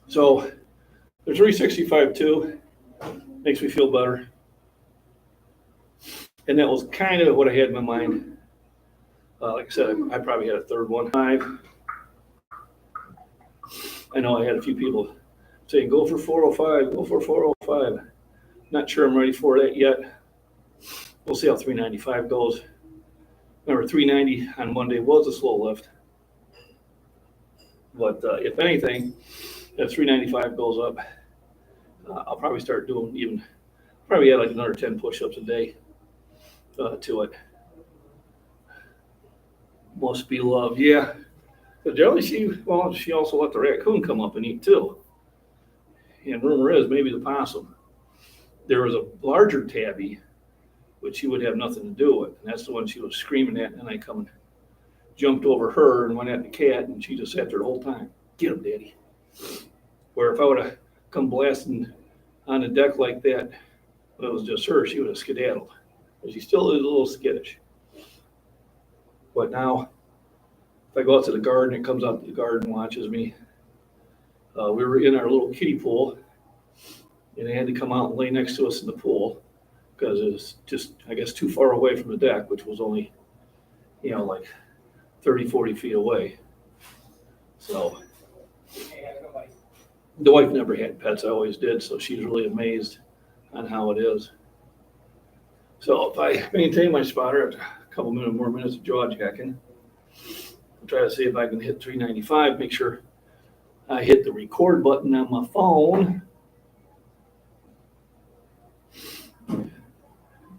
So the 365 too makes me feel better. And that was kind of what I had in my mind. Like I said, I probably had a third one. I know I had a few people saying, go for 405, go for 405. Not sure I'm ready for that yet. We'll see how 395 goes. Remember, 390 on Monday was a slow lift. But if anything, if 395 goes up, I'll probably start doing probably add like another 10 push-ups a day to it. Must be love, yeah. Because generally she also let the raccoon come up and eat too. And rumor is maybe the possum. There was a larger tabby, which she would have nothing to do with. And that's the one she was screaming at. And I come and jumped over her and went at the cat, and she just sat there the whole time. Get him, Daddy. Where if I would have come blasting on the deck like that, when it was just her, she would have skedaddled. But she still is a little skittish. But now, if I go out to the garden, it comes out to the garden and watches me. We were in our little kiddie pool, and they had to come out and lay next to us in the pool because it was just, I guess, too far away from the deck, which was only, like 30, 40 feet away. So the wife never had pets. I always did, so she's really amazed on how it is. So if I maintain my spotter, after a couple more minutes of jaw jacking, I'll try to see if I can hit 395, make sure I hit the record button on my phone.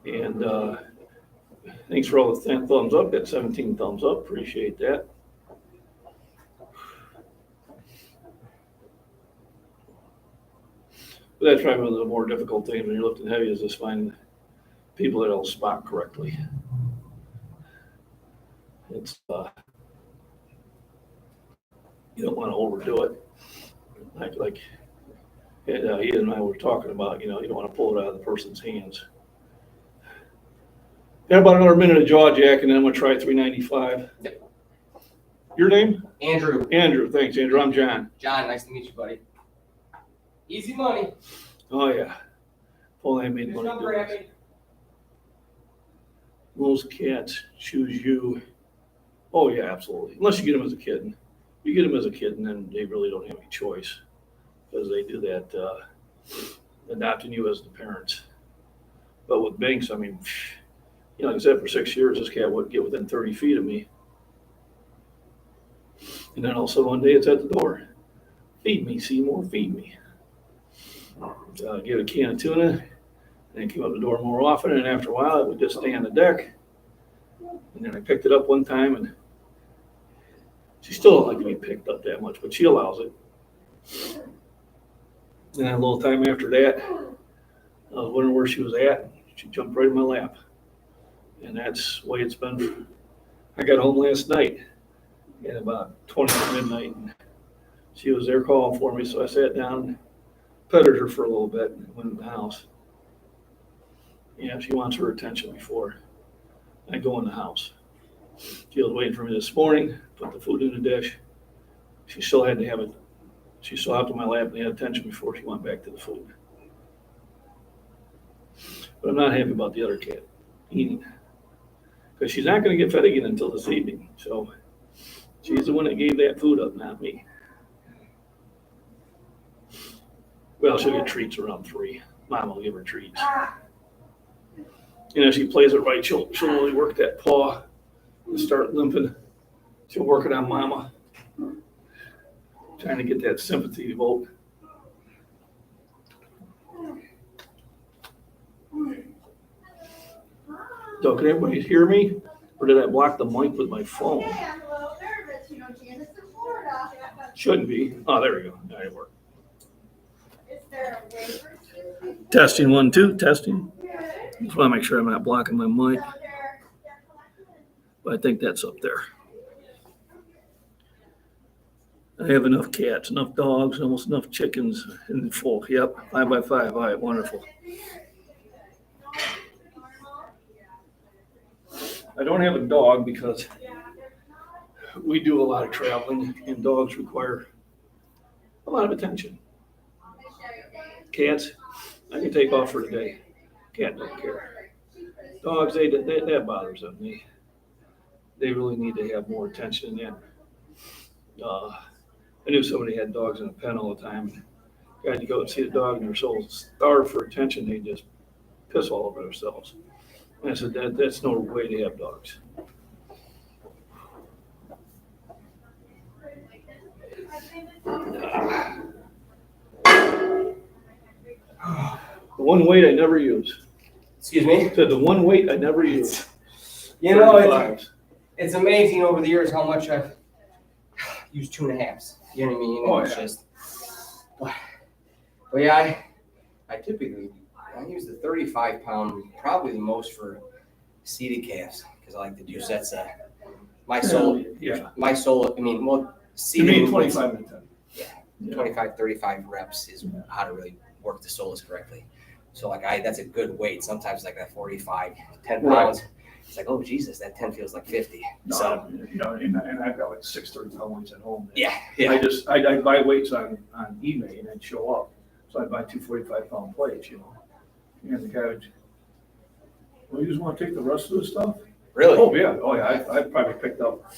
And thanks for all the thumbs up. Got 17 thumbs up. Appreciate that. But that's probably one of the more difficult things when you're lifting heavy is just finding people that will spot correctly. It's you don't want to overdo it. Like he and I were talking about, you don't want to pull it out of the person's hands. Got about another minute of jaw jack, and then I'm going to try 395. Yep. Your name? Andrew. Andrew. Thanks, Andrew. I'm John. John, nice to meet you, buddy. Easy money. Oh, yeah. Paul, I made money doing this. Most cats choose you. Oh, yeah, absolutely. Unless you get them as a kitten. You get them as a kitten, then they really don't have any choice because they do that, adopting you as the parents. But with Binks, I mean, like I said, for 6 years, this cat wouldn't get within 30 feet of me. And then also one day it's at the door. Feed me, Seymour, feed me. Give a can of tuna, and it came up the door more often, and after a while it would just stay on the deck. And then I picked it up one time, and she still don't like to be picked up that much, but she allows it. And then a little time after that, I was wondering where she was at. She jumped right in my lap. And that's the way it's been. I got home last night at about 20 to midnight, and she was there calling for me, so I sat down and petted her for a little bit and went in the house. Yeah, she wants her attention before I go in the house. She was waiting for me this morning, put the food in the dish. She still had to have it. She still had to my lap and had attention before she went back to the food. But I'm not happy about the other cat eating. Because she's not going to get fed again until this evening. So she's the one that gave that food up, not me. Well, she'll get treats around 3. Mom will give her treats. If she plays it right, she'll only work that paw and start limping. She'll work it on Mama. Trying to get that sympathy vote. So can everybody hear me? Or did I block the mic with my phone? Yeah, I'm a little nervous, Janice in Florida. Shouldn't be. Oh, there we go. Now it worked. Is there a waiver? Testing 1, 2, testing. Good. Just want to make sure I'm not blocking my mic. So they're collected. But I think that's up there. I have enough cats, enough dogs, almost enough chickens in full. Yep, 5 by 5. All right, wonderful. I don't have a dog because we do a lot of traveling and dogs require a lot of attention. Cats, I can take off for the day. Cat don't care. Dogs, that bothers them. They really need to have more attention than that. I knew somebody had dogs in a pen all the time. Got to go and see the dog and they're so starved for attention, they just piss all over themselves. And I said, that's no way to have dogs. The one weight I never use. Excuse me? Said the one weight I never use. You know, 35s. it's amazing over the years how much I've used 2.5s. You know what I mean? Oh, It's yeah. just, but yeah, I typically, I use the 35 pound probably the most for seeded calves because I like to do sets. My soul, Yeah. my soul, I mean, well, To seeding, me, 25 and 10. yeah, 25, 35 reps is how to really work the soles correctly. So like that's a good weight. Sometimes like that 45, 10 Right. pounds. It's like, oh Jesus, that 10 feels like 50. No, So and I've got like 6 30 pound weights at home. yeah. I buy weights on eBay and then show up. So I buy 2 45-pound plates, And the guy would, well, you just want to take the rest of the stuff? Really? Oh, yeah. I probably picked up,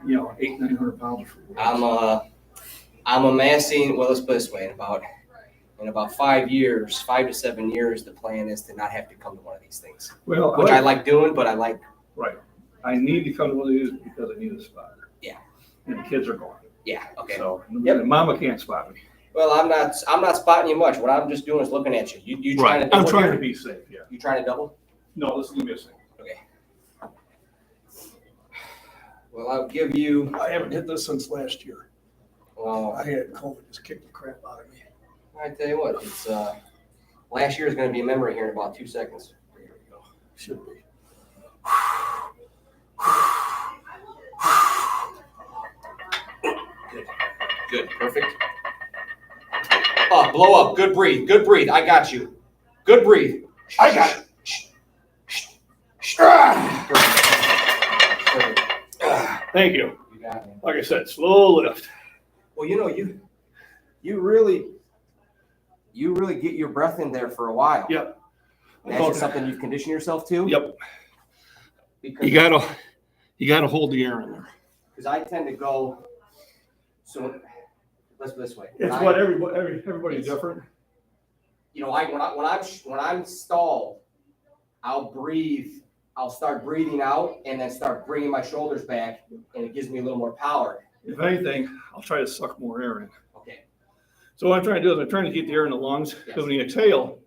800-900 pounds for weights. I'm amassing, well, let's put it this way, in about 5 years, 5 to 7 years, the plan is to not have to come to one of these things, Well, which I like doing, but I like, Right. I need to come to one of these because I need a spotter. Yeah. And the kids are gone. yeah, okay. So Yep. Mama can't spot me. Well, I'm not spotting you much. What I'm just doing is looking at you. You trying to double? I'm trying here? to be safe, yeah. You trying to double? No, this is gonna be a single. Okay. Well, I'll give you, I haven't hit this since last year. well, I had COVID just kicked the crap out of me. I tell you what, it's, last year is gonna be a memory here in about 2 seconds. There we go. Should be. Good, perfect. Oh, blow up. Good breathe. Good breathe. I got you. Good breathe. I got it. Perfect. Thank you. You got me. Like I said, slow lift. Well, you really get your breath in there for a while. Yep. That's just something you've conditioned yourself to. Yep. Because You gotta hold the air in there. I tend to go. So let's put it this way. It's When what everybody's different. When I'm stalled, I'll breathe. I'll start breathing out and then start bringing my shoulders back, and it gives me a little more power. If anything, I'll try to suck more air in. Okay. So what I'm trying to do is I'm trying to keep the air in the lungs. Yes. Because when you exhale,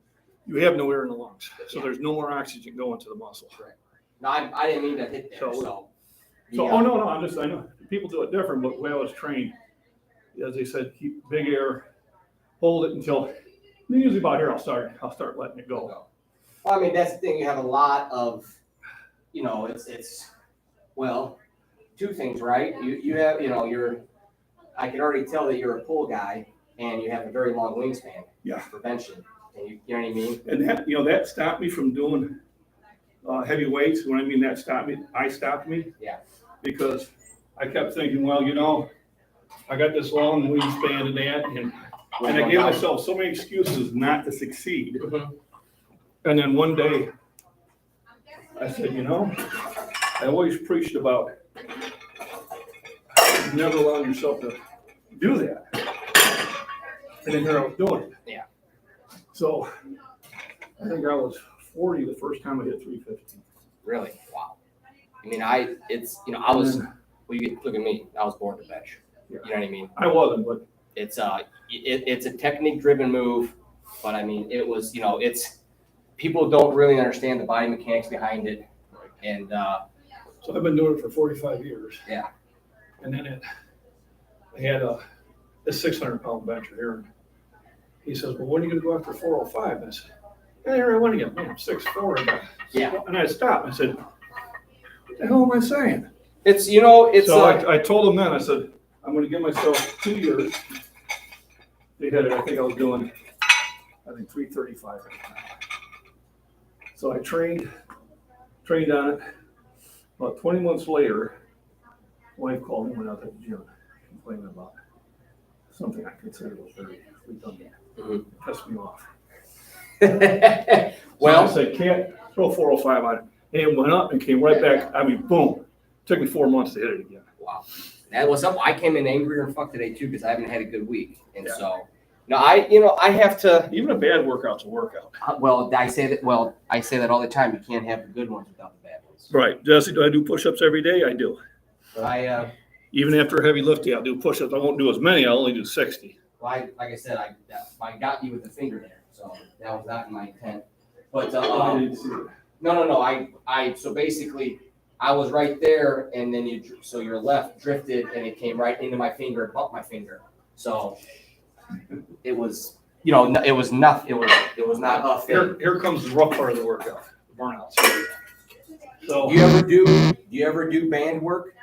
you have no air in the lungs. So Yeah. there's no more oxygen going to the muscle. No, I didn't mean to hit there. So- So, Oh, no, I know people do it different, but the way I was trained, as they said, keep big air, hold it until, usually about here, I'll start letting it go. Well, I mean, that's the thing. You have a lot of, it's well, two things, right? You have, I can already tell that you're a pull guy and you have a very long wingspan. Yeah. For benching. And you know what I mean? And that stopped me from doing heavy weights. When I mean that stopped me. Yeah. Because I kept thinking, well, you know, I got this long wingspan and that, and I gave myself so many excuses not to succeed. Mhm. And then one day, I said, you know, I always preached about never allowing yourself to do that. And then here I was doing it. Yeah. So I think I was 40 the first time I hit 350. Really? Wow. I mean, I was, look at me. I was born to bench. Yeah. You know what I mean? I wasn't, but It's a technique driven move, but I mean, it was, people don't really understand the body mechanics behind it. And, so I've been doing it for 45 years. Yeah. And then I had a 600-pound bencher here. And he says, well, when are you going to go after 405? And I said, and here I went again. Man, I'm 6'4". Yeah. And I stopped. I said, what the hell am I saying? it's, So I told him then, I said, I'm going to give myself 2 years. They had it, I think I was doing, 335 at the time. So I trained on it. About 20 months later, wife called me when I was at the gym, complaining about something I considered was very redundant. Mhm. Pissed me off. Well, so I said, can't throw 405 on it. And it went up and came right back. I mean, boom. Took me 4 months to hit it again. wow. That was up. I came in angrier and fuck today too, because I haven't had a good week. And Yeah. so, no, I have to, Even a bad workout's a workout. I say that all the time. You can't have the good ones without the bad ones. Right. Jesse, do I do push-ups every day? I do. Even after a heavy lifting, I'll do push-ups. I won't do as many. I'll only do 60. Like I said, I got you with the finger there, so that was not my intent. But I didn't see it. no. So basically, I was right there, and then your left drifted, and it came right into my finger, bumped my finger. So it was, it was nothing. It was not a thing. Here comes the rough part of the workout, the burnouts. So Do you ever do band work?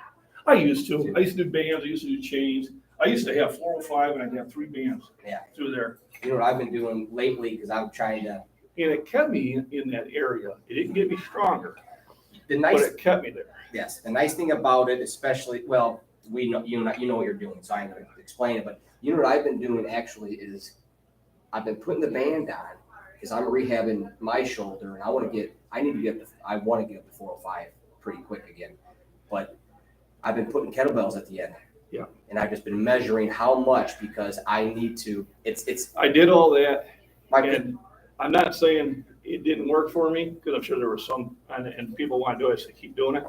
I used to. I used to do bands. I used to do chains. I used to have 405, and I'd have 3 bands through there. You know what I've been doing lately, because I'm trying to. And it kept me in that area. It didn't get me stronger, The but nice it kept me there. Yes, the nice thing about it, especially, well, you know what you're doing, so I'm going to explain it. But you know what I've been doing actually is I've been putting the band on because I'm rehabbing my shoulder, and I want to get up to 405 pretty quick again. But I've been putting kettlebells at the end. Yeah. And I've just been measuring how much, because I need to. I did all that, My and I'm not saying it didn't work for me, because I'm sure there were some, and people want to do it, so keep doing it.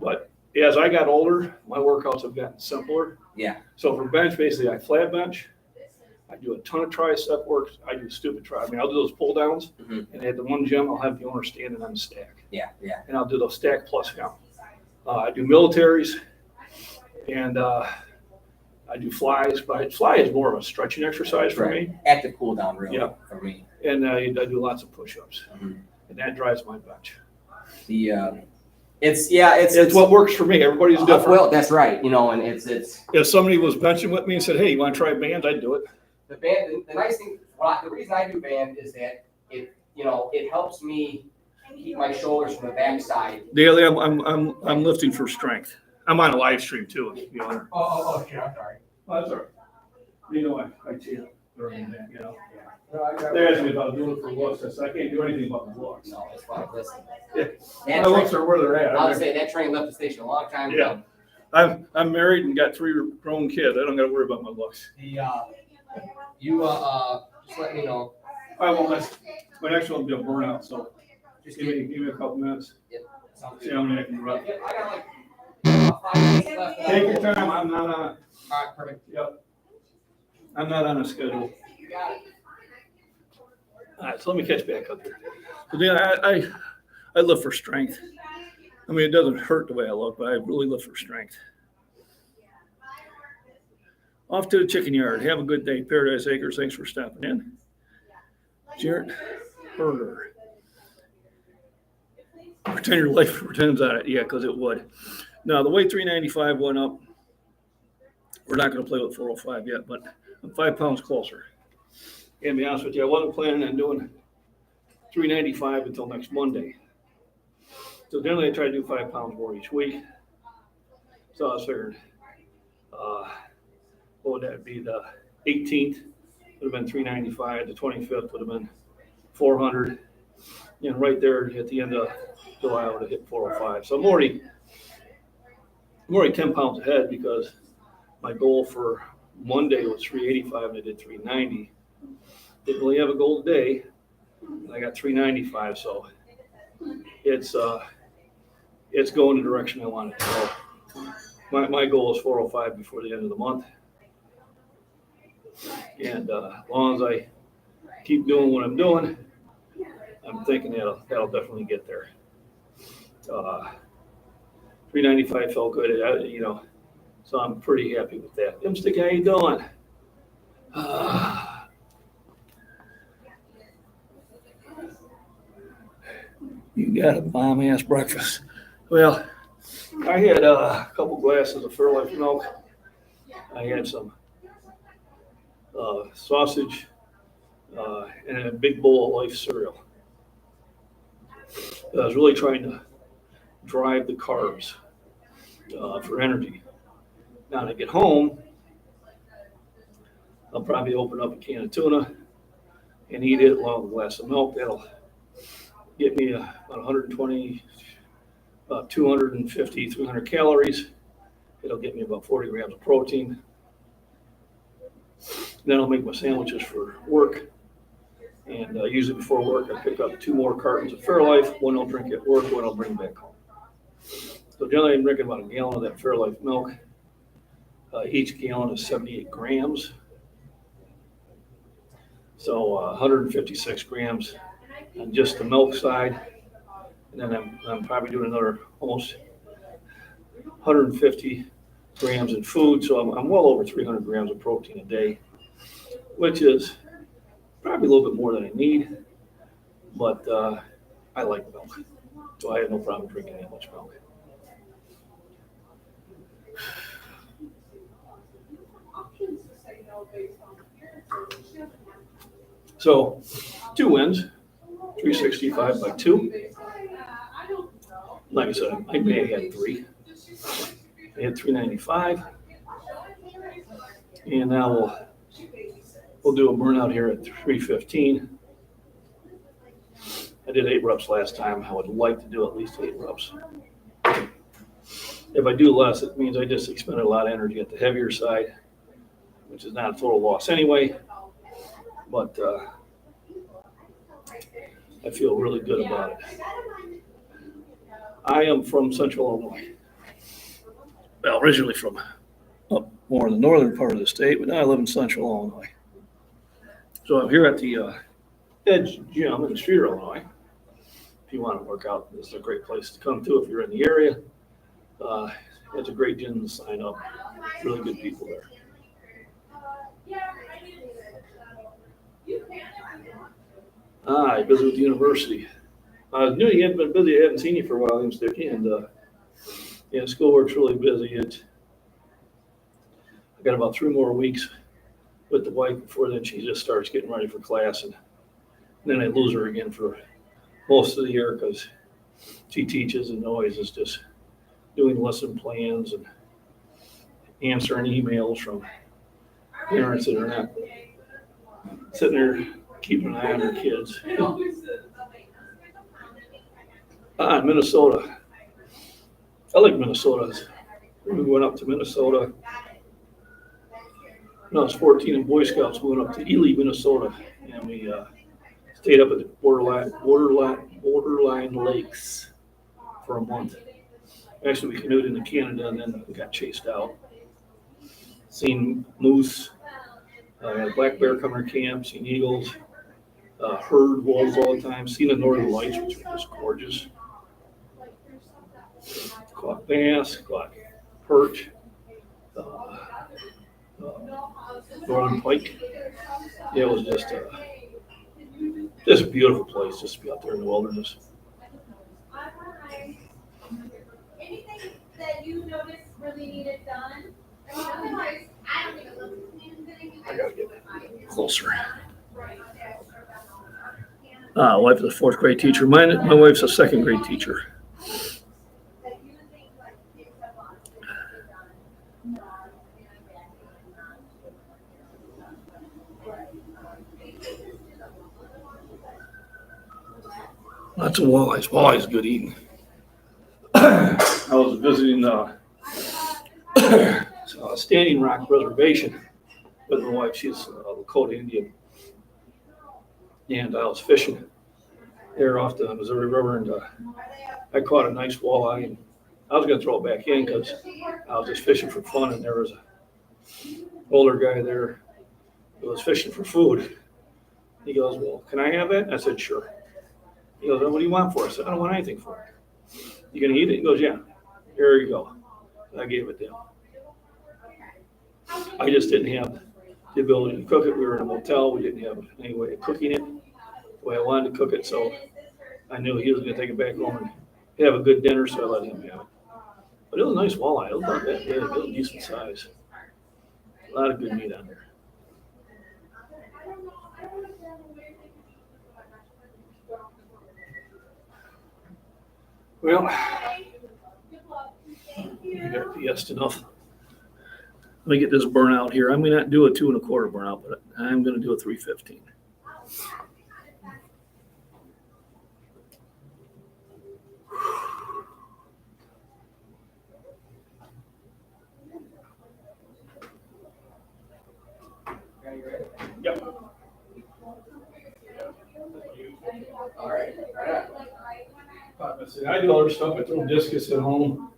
But as I got older, my workouts have gotten simpler. Yeah. So for bench, basically, I flat bench. I do a ton of tricep work. I do stupid try. I mean, I'll do those pull downs, and at the one gym, I'll have the owner standing on the stack. Yeah. And I'll do those stack plus him. I do militaries, and I do flies. But fly is more of a stretching exercise for me. Active cool down, really, Yeah. for me. And I do lots of push-ups, and that drives my bench. It's what works for me. Everybody's different. Well, that's right. And it's If somebody was benching with me and said, "Hey, you want to try bands?" I'd do it. the band. The nice thing, the reason I do band is that it helps me keep my shoulders from the backside. Daily, I'm lifting for strength. I'm on a live stream too. If you want. Oh, shit, I'm sorry. Oh, that's all right. You know, I cheat during that. You know. They asked me about doing it for looks. I said, I can't do anything about the looks. No, it's fine. Listen. My looks are where they're at. I would say that train left the station a long time ago. I'm married and got 3 grown kids. I don't got to worry about my looks. You just let me know. I won't. My next one will be a burnout. So Just give me a couple minutes. Sounds See good. how many I can run. Yeah, I got like about 5 minutes left. Take your time. I'm not on. All right, perfect. Yep. I'm not on a schedule. You got it. All right, so let me catch back up here. But then I live for strength. I mean, it doesn't hurt the way I look, but I really live for strength. Off to the chicken yard. Have a good day, Paradise Acres. Thanks for stopping in. Jarrett Herder. Pretend your life pretends on it. Yeah, because it would. Now, the way 395 went up, we're not going to play with 405 yet, but I'm 5 pounds closer. And to be honest with you, I wasn't planning on doing 395 until next Monday. So generally I try to do 5 pounds more each week. So I was figuring, what would that be? The 18th would have been 395. The 25th would have been 400. And right there at the end of July, I would have hit 405. So I'm already 10 pounds ahead because my goal for Monday was 385 and I did 390. Didn't really have a goal today. I got 395, so it's going the direction I want it to go. My goal is 405 before the end of the month. And as long as I keep doing what I'm doing, I'm thinking that'll definitely get there. 395 felt good, so I'm pretty happy with that. Dipstick, how you doing? You got a bomb-ass breakfast. Well, I had a couple glasses of Fairlife milk. I had some sausage and a big bowl of Life cereal. I was really trying to drive the carbs for energy. Now, to get home, I'll probably open up a can of tuna and eat it along with a glass of milk. That'll get me about 120, about 250, 300 calories. It'll get me about 40 grams of protein. Then I'll make my sandwiches for work. And usually before work, I pick up 2 more cartons of Fairlife. One I'll drink at work, one I'll bring back home. So generally I'm drinking about a gallon of that Fairlife milk. Each gallon is 78 grams. So 156 grams on just the milk side. And then I'm probably doing another almost 150 grams in food. So I'm well over 300 grams of protein a day, which is probably a little bit more than I need. But I like milk. So I have no problem drinking that much milk. So 2 wins, 365 by 2. Like I said, I may have had 3. I had 395. And now we'll do a burnout here at 315. I did 8 reps last time. I would like to do at least 8 reps. If I do less, it means I just expended a lot of energy at the heavier side, which is not a total loss anyway. But I feel really good about it. I am from Central Illinois. Well, originally from up more in the northern part of the state, but now I live in Central Illinois. So I'm here at the Edge Gym in Streeter, Illinois. If you want to work out, this is a great place to come to if you're in the area. It's a great gym to sign up. Really good people there. I visit with the university. I knew you hadn't been busy. I hadn't seen you for a while, Sticky, and schoolwork's really busy. I got about 3 more weeks with the wife before then she just starts getting ready for class, and then I lose her again for most of the year because she teaches and always is just doing lesson plans and answering emails from parents that are not sitting there keeping an eye on their kids. Minnesota. I like Minnesota. We went up to Minnesota. When I was 14 in Boy Scouts, we went up to Ely, Minnesota, and we stayed up at the borderline lakes for a month. Actually, we canoed into Canada, and then we got chased out. Seen moose, had a black bear come to camp, seen eagles, heard wolves all the time, seen the northern lights, which were just gorgeous. Caught bass, caught perch, northern pike. Yeah, it was just a beautiful place just to be out there in the wilderness. Anything that you noticed really needed done? I don't think it looks. I gotta get closer. Wife is a 4th grade teacher. My wife's a 2nd grade teacher. Lots of walleyes. Walleyes good eating. I was visiting Standing Rock Reservation with my wife. She's a Lakota Indian. And I was fishing there off the Missouri River, and I caught a nice walleye. And I was going to throw it back in because I was just fishing for fun, and there was an older guy there who was fishing for food. He goes, well, can I have that? I said, sure. He goes, what do you want for it? I said, I don't want anything for it. You going to eat it? He goes, yeah. Here you go. I gave it to him. I just didn't have the ability to cook it. We were in a motel. We didn't have any way of cooking it the way I wanted to cook it. So I knew he was going to take it back home and have a good dinner, so I let him have it. But it was a nice walleye. It was not that big. It was a decent size. A lot of good meat on there. Well, I got pieced enough. Let me get this burnout here. I may not do a 2 1/4 burnout, but I'm going to do a 315. Yep. All right. I do other stuff. I throw discus at home.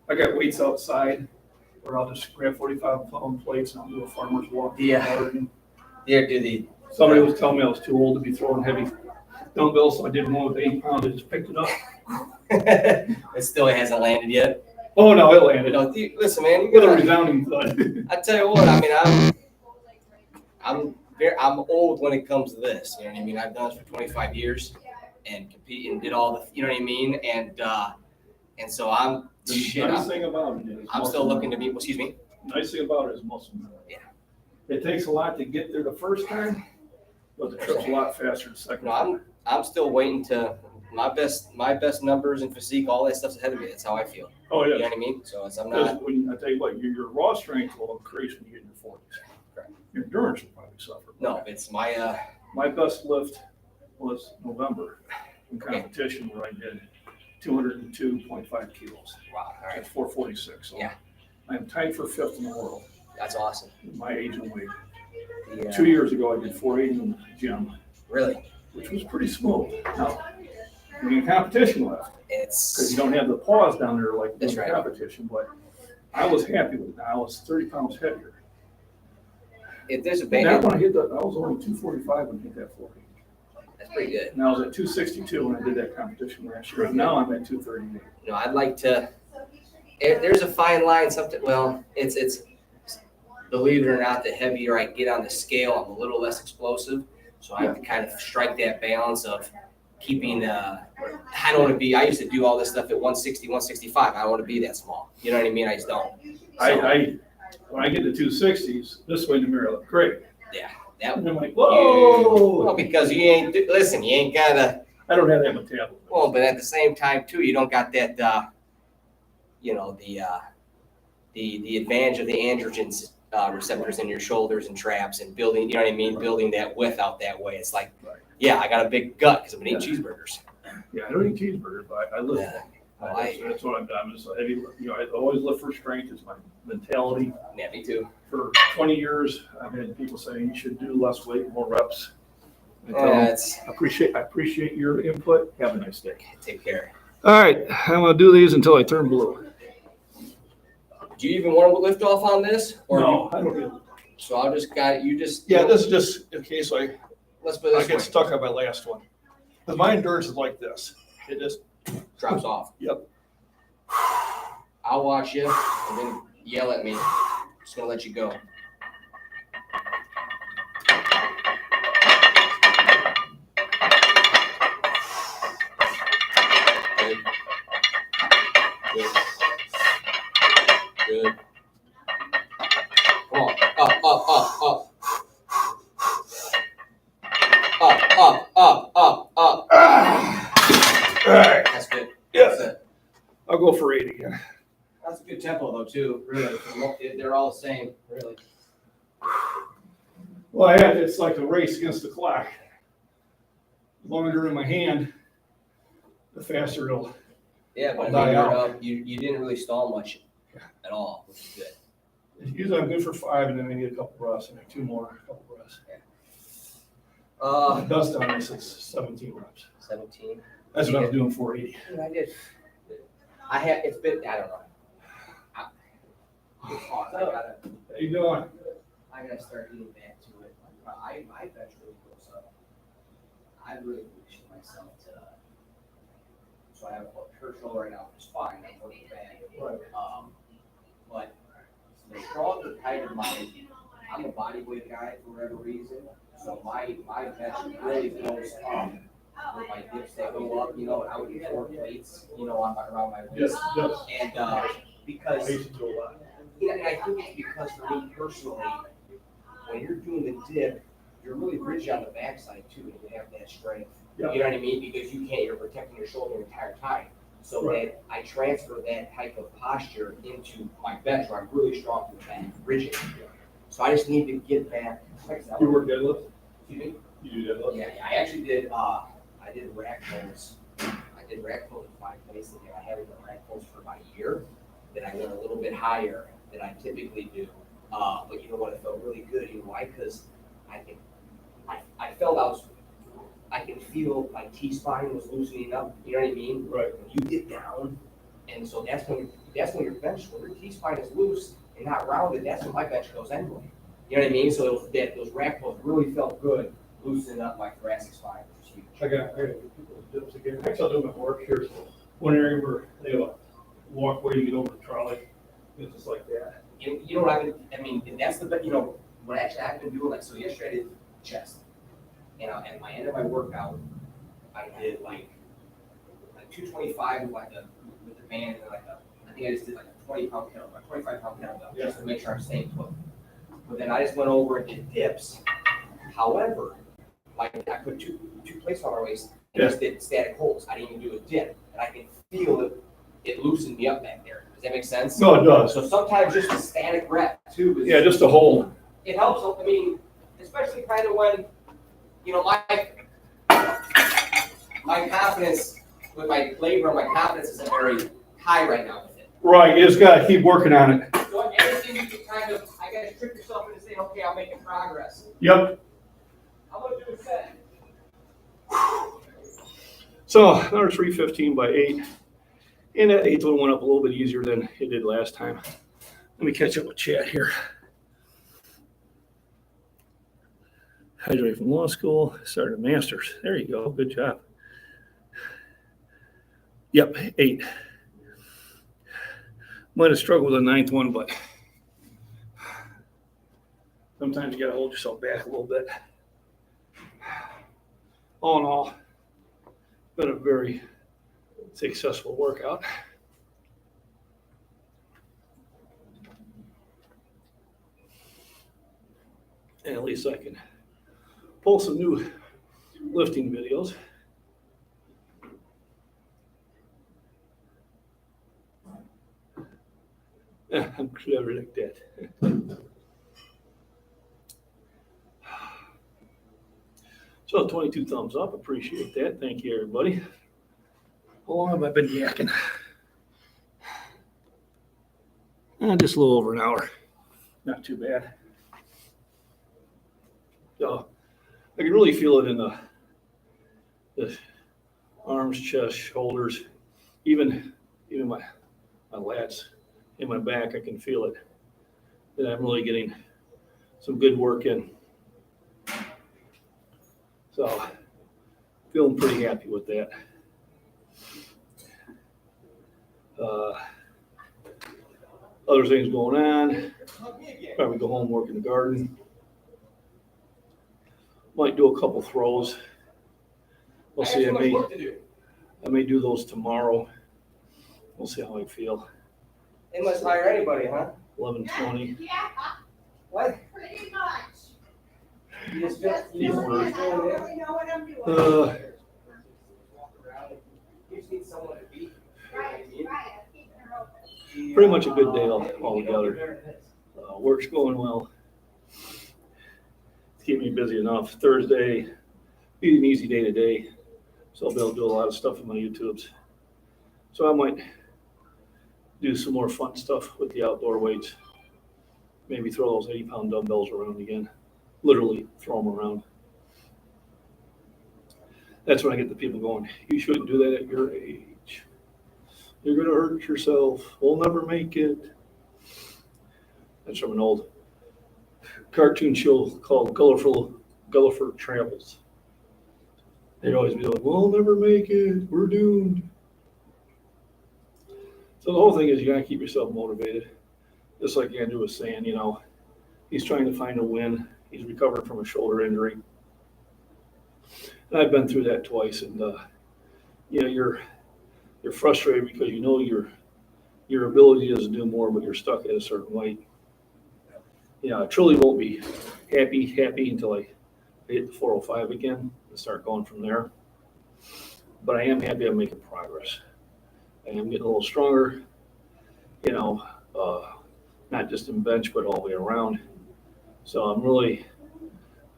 I got weights outside where I'll just grab 45-pound plates and I'll do a farmer's walk. Yeah. Yeah, do the. Somebody was telling me I was too old to be throwing heavy dumbbells, so I did one with 8 pounds. I just picked it up. It still hasn't landed yet. Oh, no, it landed. No, listen, man. You With a gotta, resounding thud. I tell you what. I mean, I'm old when it comes to this. You know what I mean? I've done this for 25 years and compete and did all the. You know what I mean? And so I'm. Shit, Nice thing about it is I'm still looking to be. Excuse me. Nice thing about it is muscle memory. Yeah. It takes a lot to get there the first time, but the trip's a lot faster the second No, time. I'm still waiting to my best numbers and physique. All that stuff's ahead of me. That's how I feel. Oh, You yeah. know what I mean? So I'm Because not. when I tell you what, your raw strength will increase when you get in your 40s. Correct. Your endurance will probably suffer. No, it's my. My best lift was November in competition where I did 202.5 kilos. Wow. All right. That's 446. So Yeah. I'm tied for 5th in the world That's awesome. in my age and weight. Yeah. 2 years ago, I did 480 in the gym, Really? which was pretty smooth. Now, when you're in competition lift, because It's. you don't have the pause down there like in That's the right. competition, but I was happy with it. I was 30 pounds heavier. If there's a And big. that when I hit that, I was only 245 when I hit that 40. That's pretty good. And I was at 262 when I did that competition last year. And now I'm at 238. You know, I'd like to. There's a fine line. Something. Well, it's. Believe it or not, the heavier I get on the scale, I'm a little less explosive. So I have to kind of strike that balance of keeping. I don't want to be. I used to do all this stuff at 160, 165. I don't want to be that small. You know what I mean? I just don't. So, When I get to 260s, this way in the mirror, I look great. yeah. That. And I'm like, whoa! Well, because you ain't. Listen, you ain't gotta. I don't have that metabolism. Well, but at the same time too, you don't got that. You know the advantage of the androgens receptors in your shoulders and traps and building. You know what I mean? Building that width out that way. It's like, Right. yeah, I got a big gut because I'm eating cheeseburgers. Yeah, I don't eat cheeseburgers, but I lift. Yeah. That's what I've done. I'm just a heavy, I always lift for strength. It's my mentality. Yeah, me too. For 20 years, I've had people saying you should do less weight, more reps. I tell them, It's I appreciate your input. Have a nice day. take care. All right, I'm gonna do these until I turn blue. Do you even want to lift off on this? Or No, I don't do. so I'll just got you just. Yeah, this is just in case Let's put it I this get way. stuck on my last one. Because my endurance is like this. It just, Drops off. Yep. I'll watch you and then yell at me. Just gonna let you go. Good. Good. Good. Come on. Up, up, up, up. Up, up, up, up, up. all right, That's good. That's yeah, it. I'll go for 8 again. That's a good tempo though too, really. They're all the same, really. Well, it's like a race against the clock. As long as they're in my hand, the faster it'll. Yeah, but Die I mean, out. you didn't really stall much at all, which is good. Usually I'm good for 5 and then maybe a couple breaths and then 2 more, a couple breaths. Dust on this, it's 17 reps. 17. That's what I was doing 480. I did. It's been, I don't know. It's hard. How you doing? I gotta start getting back to it. My bench really goes up. I really push myself to. So I have a hurt shoulder right now, which is fine. I'm working back. Right. But the stronger kind of I'm a body weight guy for whatever reason. So my bench really goes up. With my dips that go up, you know, I would do 4 plates, you know, around my waist. Yes. And because. I used to do a lot. Yeah, and I think it's because for me personally, when you're doing the dip, you're really rigid on the backside too, and you have that strength. Yeah. You know what I mean? Because you're protecting your shoulder the entire time. So Right. that I transfer that type of posture into my bench where I'm really strong to the back, rigid. So I just need to get back. You work deadlift? Excuse me? You do deadlift? Yeah, I actually did, I did rack pulls. I did rack pulls in 5 places, and I haven't done rack pulls for about a year. Then I went a little bit higher than I typically do. But you know what, it felt really good. You know why? Because I felt I can feel my T-spine was loosening up, you know what I mean? Right. When you get down, and so that's when your bench, when your T-spine is loose and not rounded, that's when my bench goes anyway. You know what I mean? So those rack pulls really felt good, loosening up my thoracic spine, which is huge. I got people dips again. Actually, I'll do my work. Here's one area where they have a walkway to get over the trolley. It's just like that. You know what I mean, and that's you know, what actually I've been doing, like, so yesterday I did chest. And at my end of my workout, I did like 225 with the band, and I think I just did like a 20-pound kettlebell, 25-pound kettlebell, just to make sure I'm staying put. But then I just went over and did dips. However, like I put two plates on my waist and just did static holds. I didn't even do a dip, and I can feel it loosened me up back there. Does that make sense? No, it does. So sometimes just a static rep too is, Yeah, just a hold. it helps. I mean, especially kind of when, you know, my confidence with my labor, my confidence isn't very high right now with it. Right, you just gotta keep working on it. So anything you can kind of, I gotta trick yourself into saying, okay, I'm making progress. Yep. I'm gonna do a set. So another 315 by 8. And that 8th one went up a little bit easier than it did last time. Let me catch up with Chad here. Graduated from law school, started a master's. There you go. Good job. Yep, 8. Might have struggled with the 9th one, but sometimes you got to hold yourself back a little bit. All in all, been a very successful workout. And at least I can pull some new lifting videos. Yeah, I'm clever like that. So 22 thumbs up, appreciate that. Thank you, everybody. How long have I been yakking? Just a little over an hour. Not too bad. So I can really feel it in the arms, chest, shoulders, even my lats in my back. I can feel it. That I'm really getting some good work in. So feeling pretty happy with that. Other things going on. Probably go home, work in the garden. Might do a couple throws. We'll see. I may do those tomorrow. We'll see how I feel. They must hire anybody, huh? Yeah, 11:20. What? pretty much. You just Just you just- doing you it. just I don't doing it? really know what I'm doing. You just need someone to beat. Right, right, I'm keeping her open. Pretty much a good day altogether. Work's going well. It's keeping me busy enough. Thursday, be an easy day today. So I'll be able to do a lot of stuff in my YouTubes. So I might do some more fun stuff with the outdoor weights. Maybe throw those 80-pound dumbbells around again. Literally throw them around. That's when I get the people going, you shouldn't do that at your age. You're going to hurt yourself. We'll never make it. That's from an old cartoon show called Gulliver Travels. They'd always be like, we'll never make it. We're doomed. So the whole thing is you got to keep yourself motivated. Just like Andrew was saying, you know, he's trying to find a win. He's recovering from a shoulder injury. And I've been through that twice. And, you know, you're frustrated because you know your ability is to do more, but you're stuck at a certain weight. You know, I truly won't be happy until I hit the 405 again and start going from there. But I am happy I'm making progress. I am getting a little stronger, you know, not just in bench, but all the way around. So I'm really,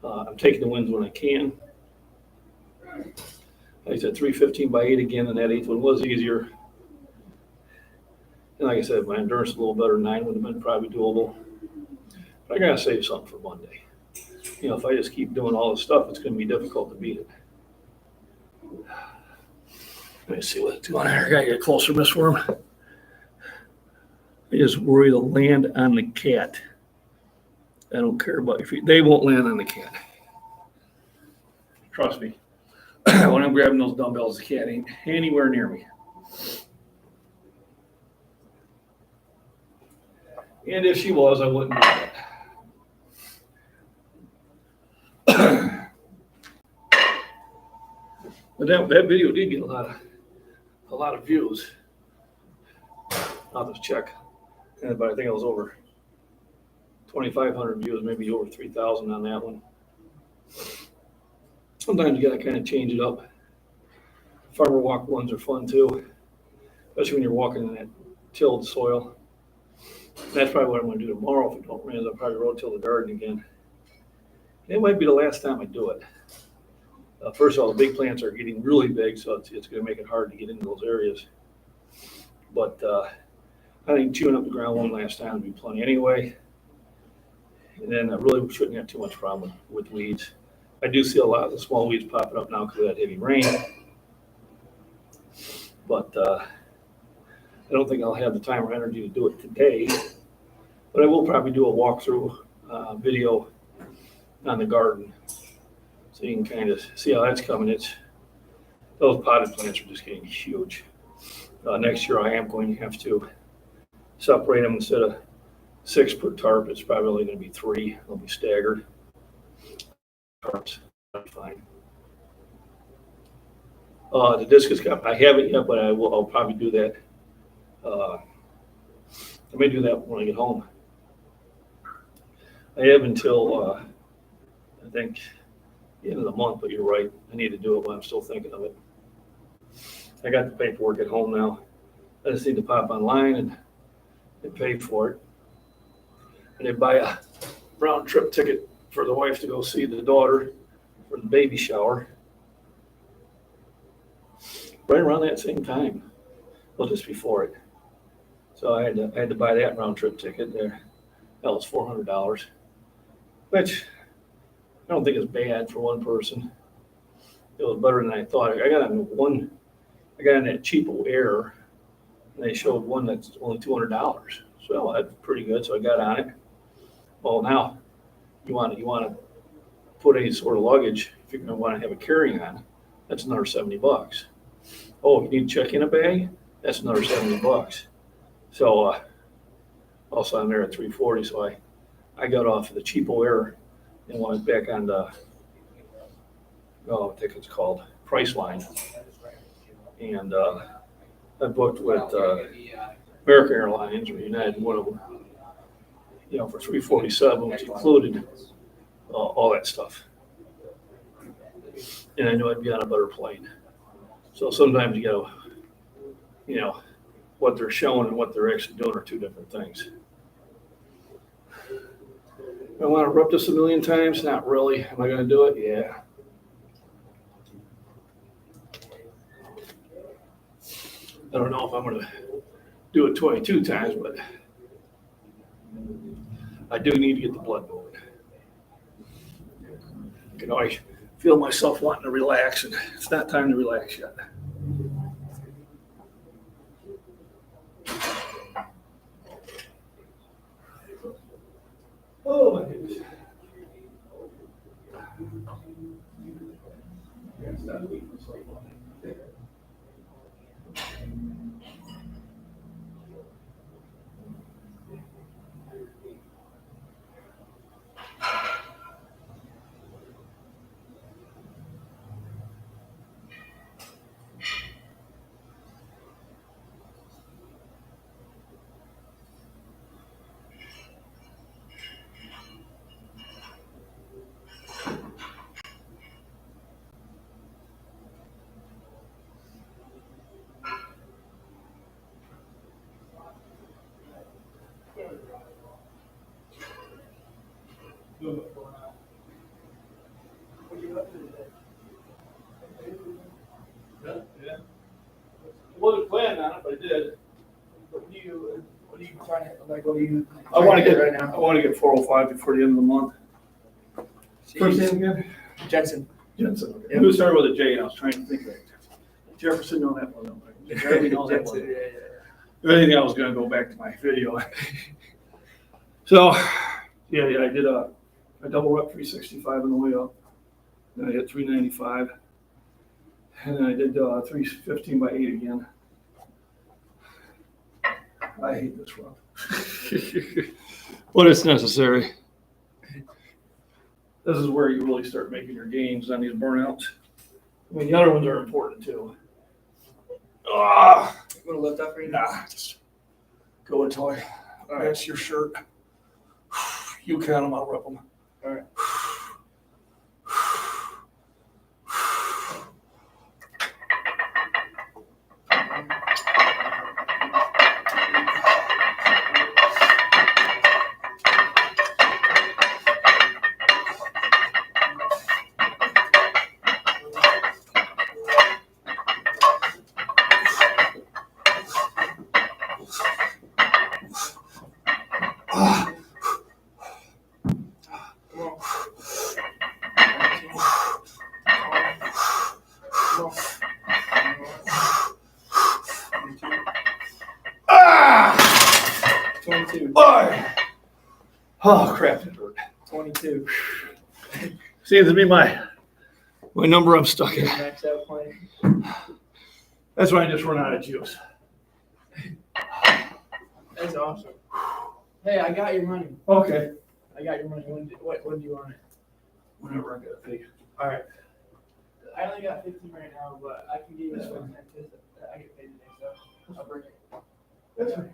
I'm taking the wins when I can. Like I said, 315 by 8 again, and that 8th one was easier. And like I said, my endurance is a little better. 9 would have been probably doable. But I got to save something for Monday. You know, if I just keep doing all this stuff, it's going to be difficult to beat it. Let me see what's going on here. I got to get closer, Miss Worm. I just worry to land on the cat. I don't care about your feet. They won't land on the cat. Trust me. When I'm grabbing those dumbbells, the cat ain't anywhere near me. And if she was, I wouldn't do that. But that video did get a lot of views. I'll just check. But I think it was over 2,500 views, maybe over 3,000 on that one. Sometimes you gotta kind of change it up. Farmer walk ones are fun too, especially when you're walking in that tilled soil. That's probably what I'm gonna do tomorrow if it don't rain. I'll probably road-till the garden again. It might be the last time I do it. First of all, the big plants are getting really big, so it's going to make it hard to get into those areas. But I think chewing up the ground one last time would be plenty anyway. And then I really shouldn't have too much problem with weeds. I do see a lot of the small weeds popping up now because of that heavy rain. But I don't think I'll have the time or energy to do it today. But I will probably do a walkthrough video on the garden. So you can kind of see how that's coming. Those potted plants are just getting huge. Next year I am going to have to separate them instead of 6 per tarp. It's probably only going to be 3. They'll be staggered. Tarps, that'll be fine. The discus cup, I haven't yet, but I'll probably do that. I may do that when I get home. I have until I think the end of the month, but you're right. I need to do it while I'm still thinking of it. I got the paperwork at home now. I just need to pop online and pay for it. And then buy a round trip ticket for the wife to go see the daughter for the baby shower. Right around that same time. Well, just before it. So I had to buy that round trip ticket there. That was $400, which I don't think it's bad for one person. It was better than I thought. I got on that cheapo Air, and they showed one that's only $200. So that's pretty good. So I got on it. Well, now you want to put any sort of luggage if you're going to want to have a carry-on. That's another $70. Oh, you need to check in a bag? That's another $70. So also I'm there at $340. So I got off of the cheapo Air and went back on the, I think it's called Priceline. And I booked with American Airlines or United, one of them, for $347, which included all that stuff. And I knew I'd be on a better plane. So sometimes you gotta, what they're showing and what they're actually doing are two different things. I want to rub this a million times? Not really. Am I going to do it? Yeah. don't know if I'm gonna do it 22 times, but I do need to get the blood moving. You know, I feel myself wanting to relax, and it's not time to relax yet. Oh my goodness. Yeah. Wasn't planning on it, but I did. What are you trying to, like, what are you? I want to trying get right I now? want to get 405 before the end of the month. First Jeez. name again? Jensen. Jensen. Okay. Yep. Who started with a J? And I was trying to think of it. Jefferson, know that one. Jeremy knows that Jensen, one. yeah. If anything, I was going to go back to my video. So, yeah, I did a double rep 365 on the way up. Then I hit 395. And then I did 315 by 8 again. I hate this run. But it's necessary. This is where you really start making your gains on these burnouts. I mean, the other ones are important too. Ah, You want to lift up right now? nah, just go until I that's your shirt. You count them, I'll rep them. All right. Ah. Come on. Ah! 22. Oh, crap, that hurt. 22. Seems to be my number I'm stuck in. Max out point. That's when I just run out of juice. That's awesome. Hey, I got your money. Okay. I got your money. When do you want it? Whenever I get a pay. All right. I only got 15 right now, but I can give you this one. I get paid today, so I'll bring it. That's right.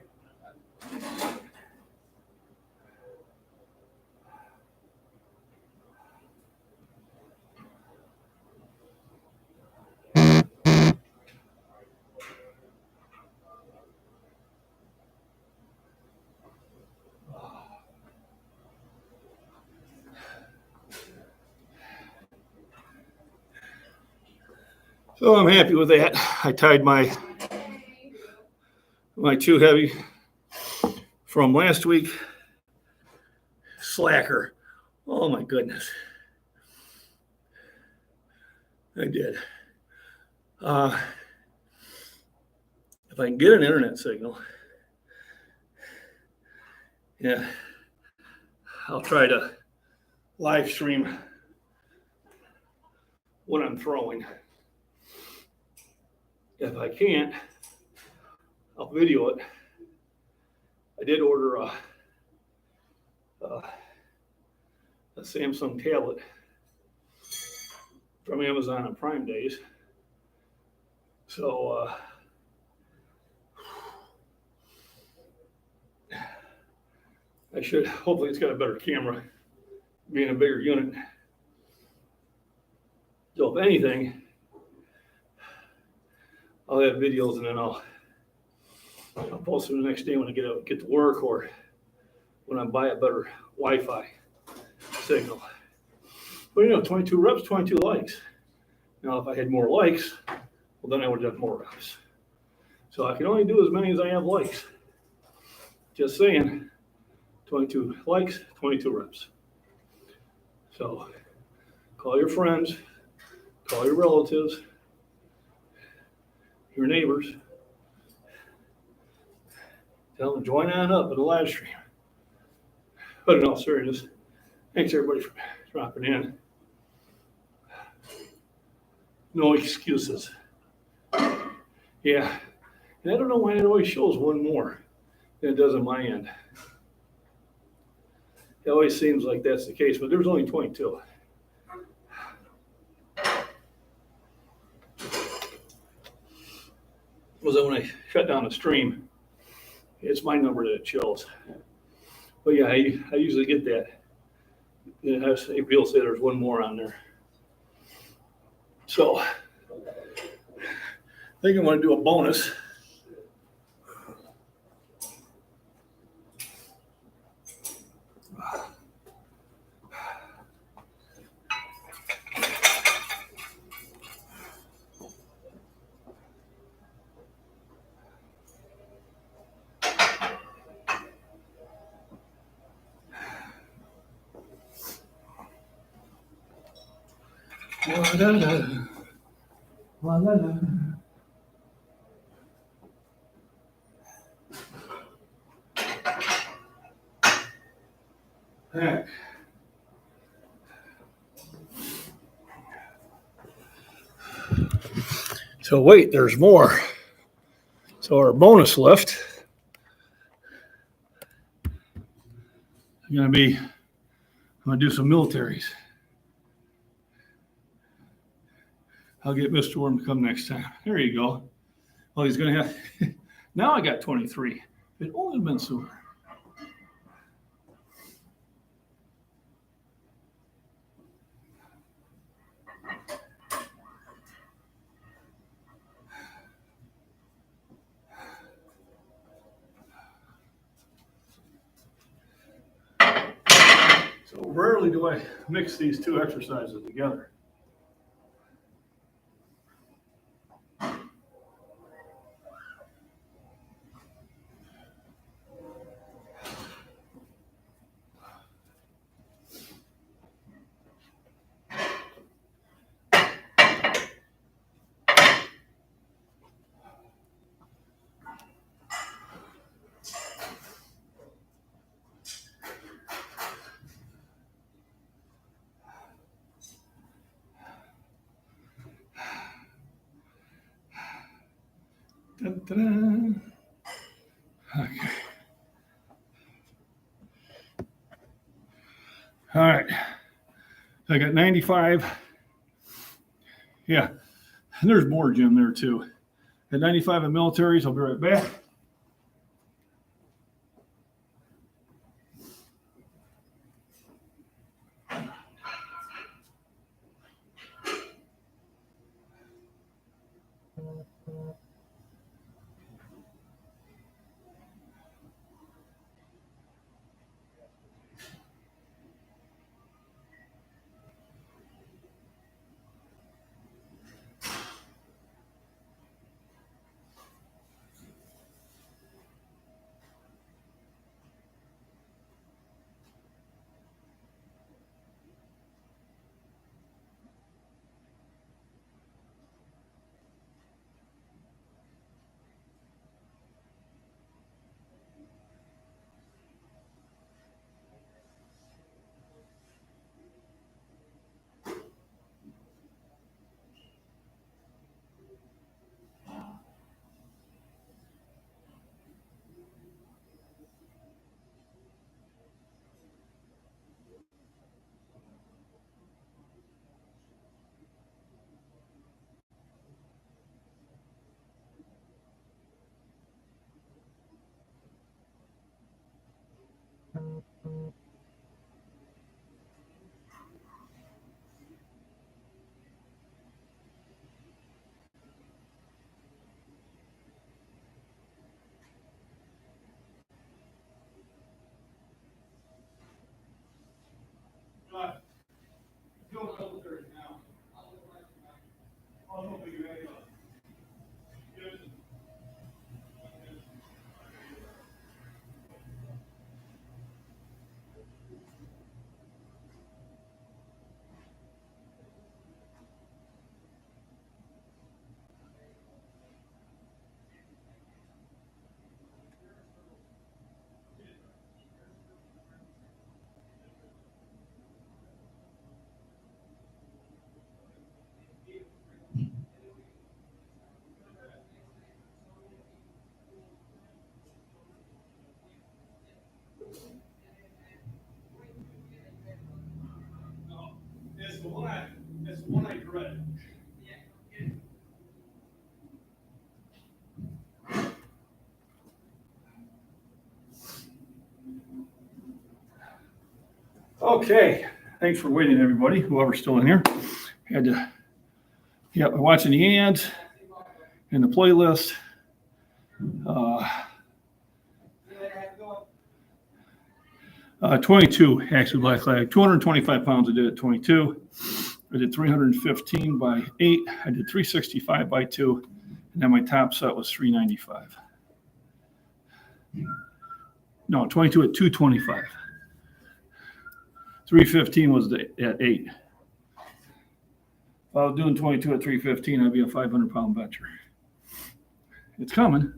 So I'm happy with that. I tied my too heavy from last week. Slacker. Oh my goodness. I did. If I can get an internet signal, yeah, I'll try to live stream what I'm throwing. If I can't, I'll video it. I did order a Samsung tablet from Amazon on Prime Days. So I should, hopefully it's got a better camera, being a bigger unit. So if anything, I'll have videos and then I'll post them the next day when I get to work or when I buy a better Wi-Fi signal. But 22 reps, 22 likes. Now, if I had more likes, well, then I would have done more reps. So I can only do as many as I have likes. Just saying, 22 likes, 22 reps. So call your friends, call your relatives, your neighbors. Tell them to join on up at the live stream. But in all seriousness, thanks everybody for dropping in. No excuses. Yeah, and I don't know why it always shows one more than it does on my end. It always seems like that's the case, but there's only 22. Was that when I shut down the stream, it's my number that it shows. But yeah, I usually get that. And people say there's one more on there. So I think I'm going to do a bonus. La-la-la. La-la-la. Heck. So wait, there's more. So our bonus lift, I'm gonna do some militaries. I'll get Mr. Worm to come next time. There you go. Well, he's gonna have, now I got 23. If it only been sooner. So rarely do I mix these two exercises together. Dun-dun-dun. Okay. All right. I got 95. Yeah. And there's more, Jim, there too. At 95 in militaries, I'll be right back. Okay, thanks for waiting, everybody, whoever's still in here. Had to, yeah, watching the ads and the playlist. 22, actually, black flag. 225 pounds I did at 22. I did 315 by 8. I did 365 by 2. And then my top set was 395. No, 22 at 225. 315 was at 8. If I was doing 22 at 315, I'd be a 500-pound bencher. It's coming.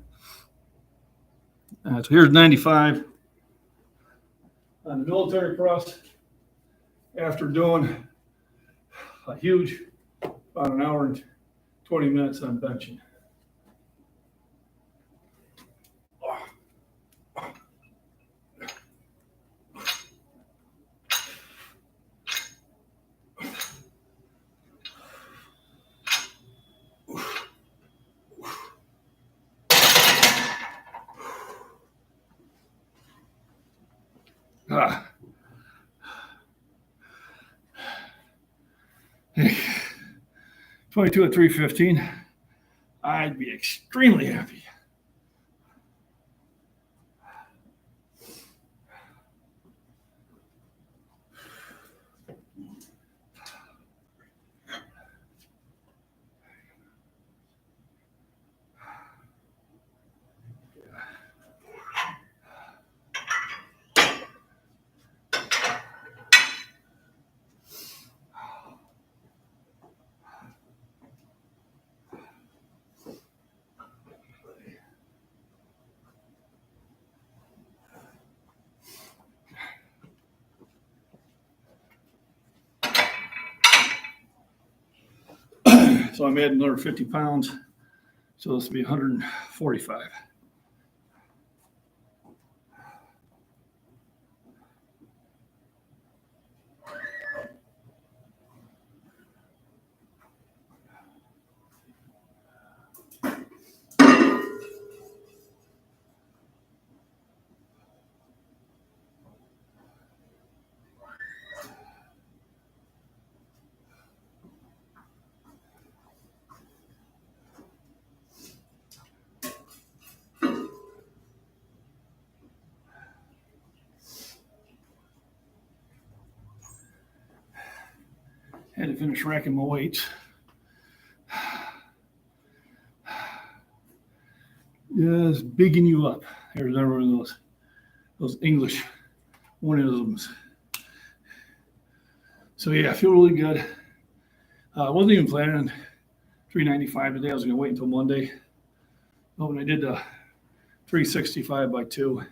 So here's 95. On the military press, after doing a huge, about an hour and 20 minutes on benching. Ah. 22 at 315, I'd be extremely happy. So I'm adding another 50 pounds. So this will be 145. Had to finish racking my weights. Just bigging you up. There's never one of those English one-isms. So yeah, I feel really good. I wasn't even planning on 395 today. I was going to wait until Monday. But when I did the 365 by 2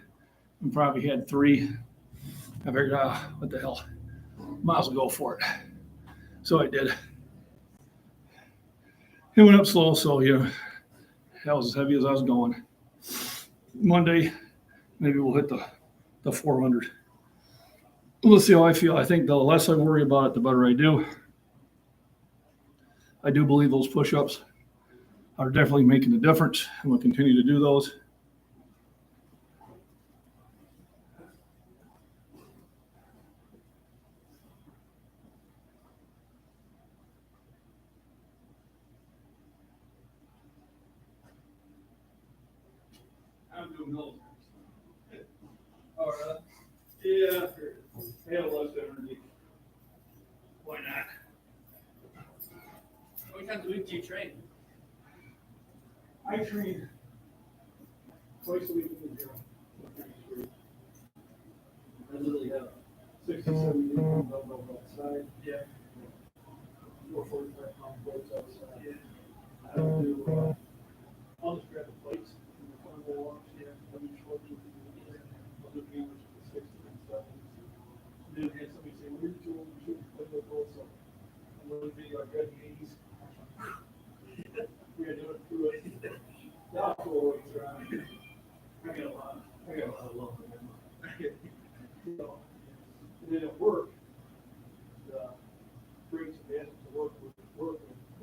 and probably had 3, I figured, what the hell, might as well go for it. So I did. It went up slow, so that was as heavy as I was going. Monday, maybe we'll hit the 400. Let's see how I feel. I think the less I worry about it, the better I do. I do believe those push-ups are definitely making a difference, and we'll continue to do those. I'm doing those. All right. Yeah, I have less energy. Why not? How many times a week do you train? I train twice a week in the gym. I literally have 60, 70 pound dumbbells outside. Yeah. 445 pound plates outside. Yeah. I don't do, I'll just grab the plates and the carnival walks. Yeah. I'll do short jump. I'll do hammers for the 60 and stuff. Then had somebody say, "Where's your old shoot?" So I'm going to video I got in the 80s. We had to do it through it. Now I'm cool. I got a lot of love for them. So, and then at work, the brings the best to work with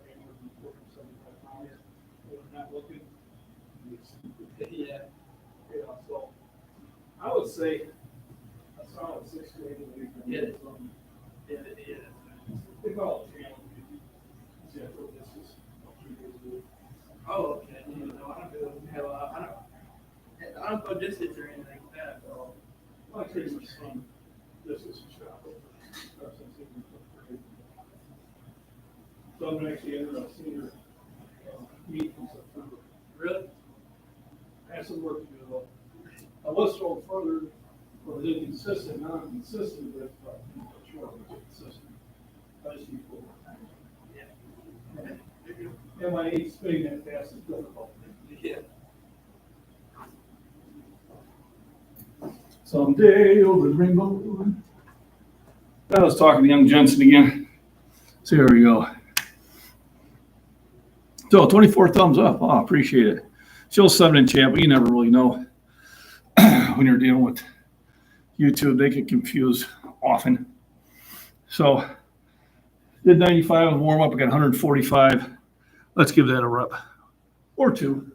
anyone who's working 75 pounds. When I'm not looking, Yeah. so I would say a solid 6 to 8 a week. Yeah. no distance or anything like that, so. I'll tell you my son, this is a shop. So I'm actually in a senior meet in September. Really? I have some work to do though. I was told further, was inconsistent, not consistent, but sure, it's consistent. I just need a little more time. And my age spinning that fast is difficult. Yeah. Someday over the rainbow. I was talking to young Jensen again. So here we go. So 24 thumbs up. Oh, appreciate it. Still 7-inch amp, but you never really know when you're dealing with YouTube. They get confused often. So did 95 with warm up. I got 145. Let's give that a rep or two.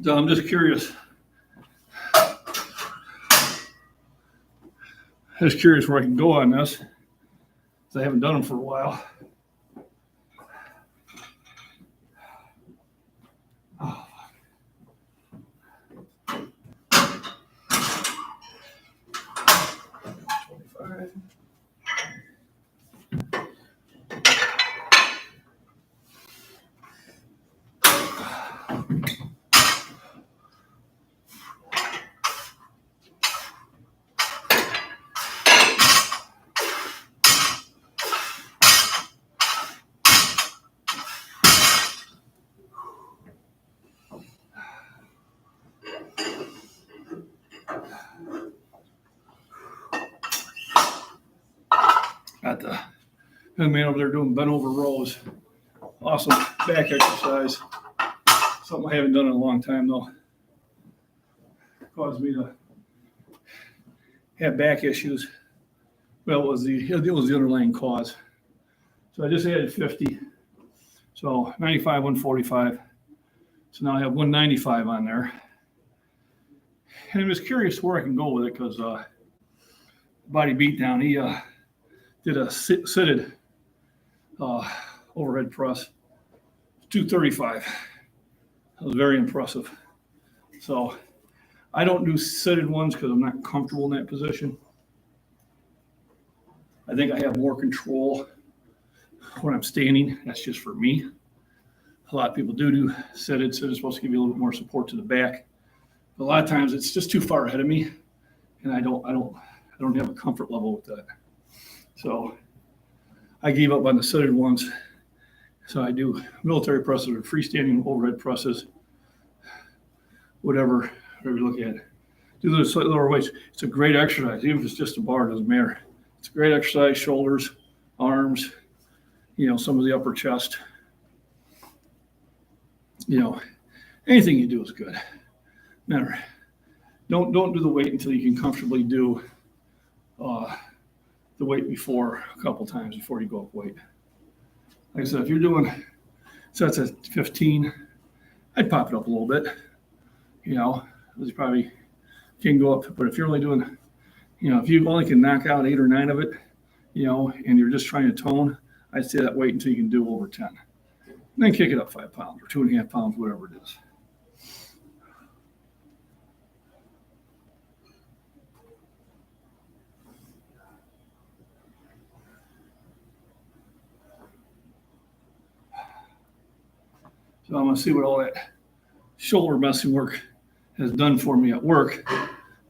So I'm just curious. Just curious where I can go on this. I haven't done them for a while. Oh. Got the young man over there doing bent over rows. Awesome back exercise. Something I haven't done in a long time though. Caused me to have back issues. Well, it was the underlying cause. So I just added 50. So 95, 145. So now I have 195 on there. And I'm just curious where I can go with it because Body Beatdown, he did a seated overhead press, 235. That was very impressive. So I don't do seated ones because I'm not comfortable in that position. I think I have more control when I'm standing. That's just for me. A lot of people do seated. Seated is supposed to give you a little bit more support to the back. But a lot of times it's just too far ahead of me, and I don't have a comfort level with that. So I gave up on the seated ones. So I do military presses or freestanding overhead presses, whatever you look at. Do those slightly lower weights. It's a great exercise, even if it's just a bar, it doesn't matter. It's a great exercise, shoulders, arms, some of the upper chest. Anything you do is good. Matter. Don't do the weight until you can comfortably do the weight before a couple times before you go up weight. Like I said, if you're doing sets at 15, I'd pop it up a little bit. You probably can go up, but if you're only doing, if you only can knock out 8 or 9 of it, and you're just trying to tone, I'd say that weight until you can do over 10. And then kick it up 5 pounds or 2.5 pounds, whatever it is. So I'm going to see what all that shoulder messing work has done for me at work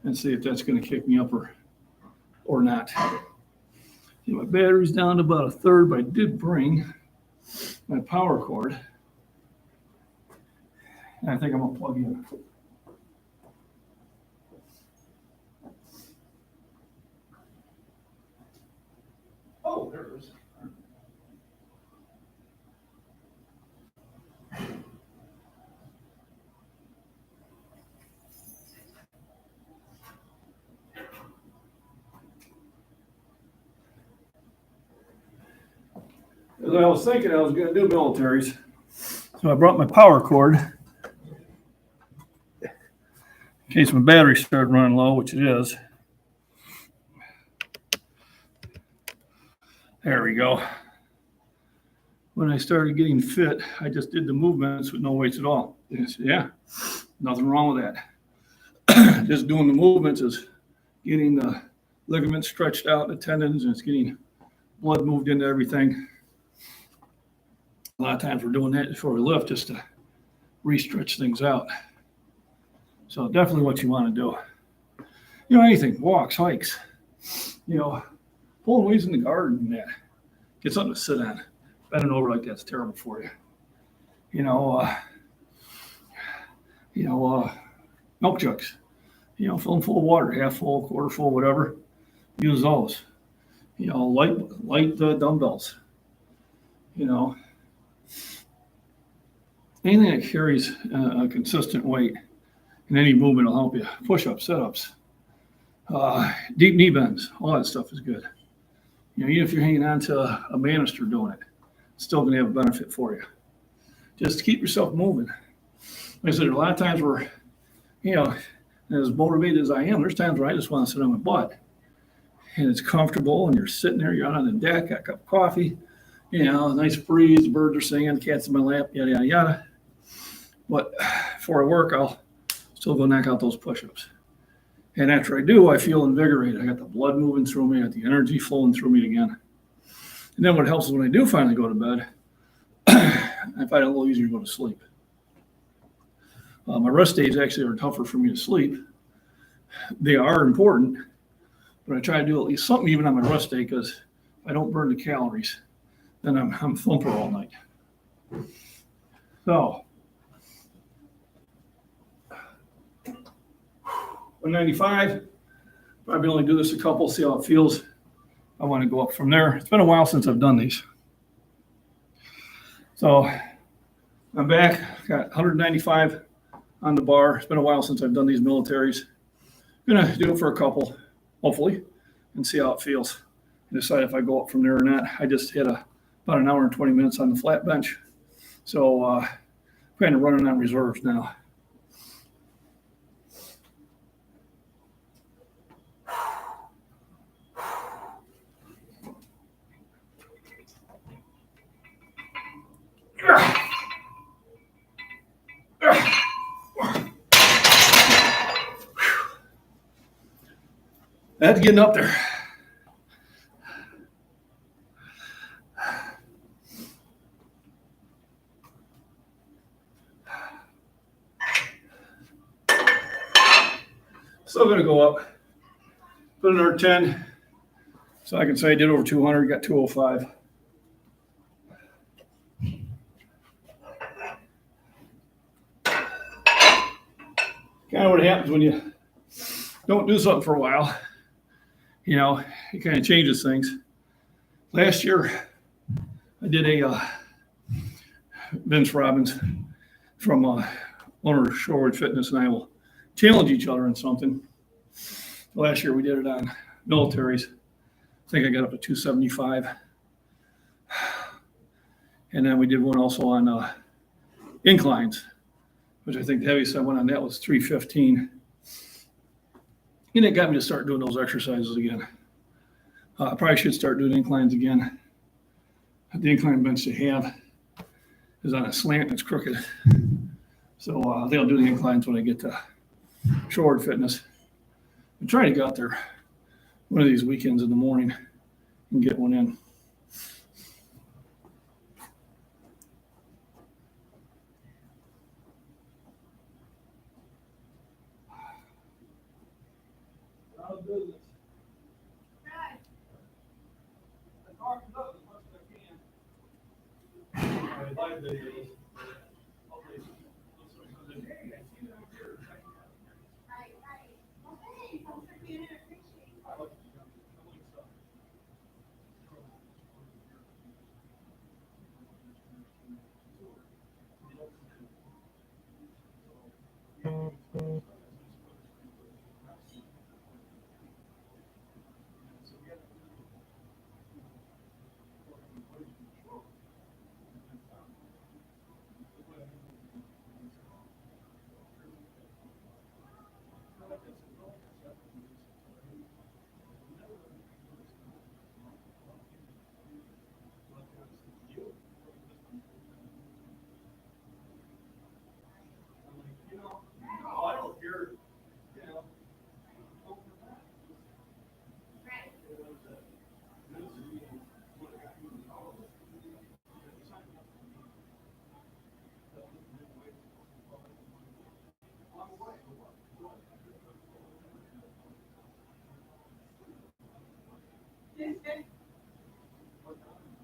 and see if that's going to kick me up or not. My battery's down to about 1/3, but I did bring my power cord. And I think I'm going to plug in. Oh, there it is. As I was thinking I was going to do militaries, So I brought my power cord in case my battery started running low, which it is. There we go. When I started getting fit, I just did the movements with no weights at all. And I said, yeah, nothing wrong with that. Just doing the movements is getting the ligaments stretched out, the tendons, and it's getting blood moved into everything. A lot of times we're doing that before we lift just to re-stretch things out. So definitely what you want to do. You know, anything, walks, hikes, you know, pulling weights in the garden and that. Get something to sit on. Bending over like that's terrible for you. Milk jugs. You know, fill them full of water, half full, quarter full, whatever. Use those. You know, light dumbbells. You know, anything that carries a consistent weight and any movement will help you. Push-ups, sit-ups, deep knee bends, all that stuff is good. You know, even if you're hanging on to a banister doing it, it's still going to have a benefit for you. Just keep yourself moving. Like I said, a lot of times where, you know, as motivated as I am, there's times where I just want to sit on my butt. And it's comfortable, and you're sitting there, you're out on the deck, got a cup of coffee, you know, a nice breeze, the birds are singing, cats in my lap, yada, yada, yada. But before I work, I'll still go knock out those push-ups. And after I do, I feel invigorated. I got the blood moving through me, I got the energy flowing through me again. And then what helps is when I do finally go to bed, I find it a little easier to go to sleep. My rest days actually are tougher for me to sleep. They are important, but I try to do at least something even on my rest day because if I don't burn the calories, then I'm thumper all night. So, 195, probably only do this a couple, see how it feels. I want to go up from there. It's been a while since I've done these. So I'm back, got 195 on the bar. It's been a while since I've done these militaries. I'm gonna do it for a couple, hopefully, and see how it feels. And decide if I go up from there or not. I just hit about an hour and 20 minutes on the flat bench. So kind of running on reserves now. That's getting up there. Still going to go up. Put another 10. So I can say I did over 200, got 205. Kind of what happens when you don't do something for a while. You know, it kind of changes things. Last year, I did a Vince Robbins from owner of Shorewood Fitness, and I will challenge each other in something. Last year we did it on militaries. I think I got up to 275. And then we did one also on inclines, which I think the heaviest I went on that was 315. And it got me to start doing those exercises again. I probably should start doing inclines again. The incline bench they have is on a slant and it's crooked. So they'll do the inclines when I get to Shorewood Fitness. I'm trying to go out there one of these weekends in the morning and get one in.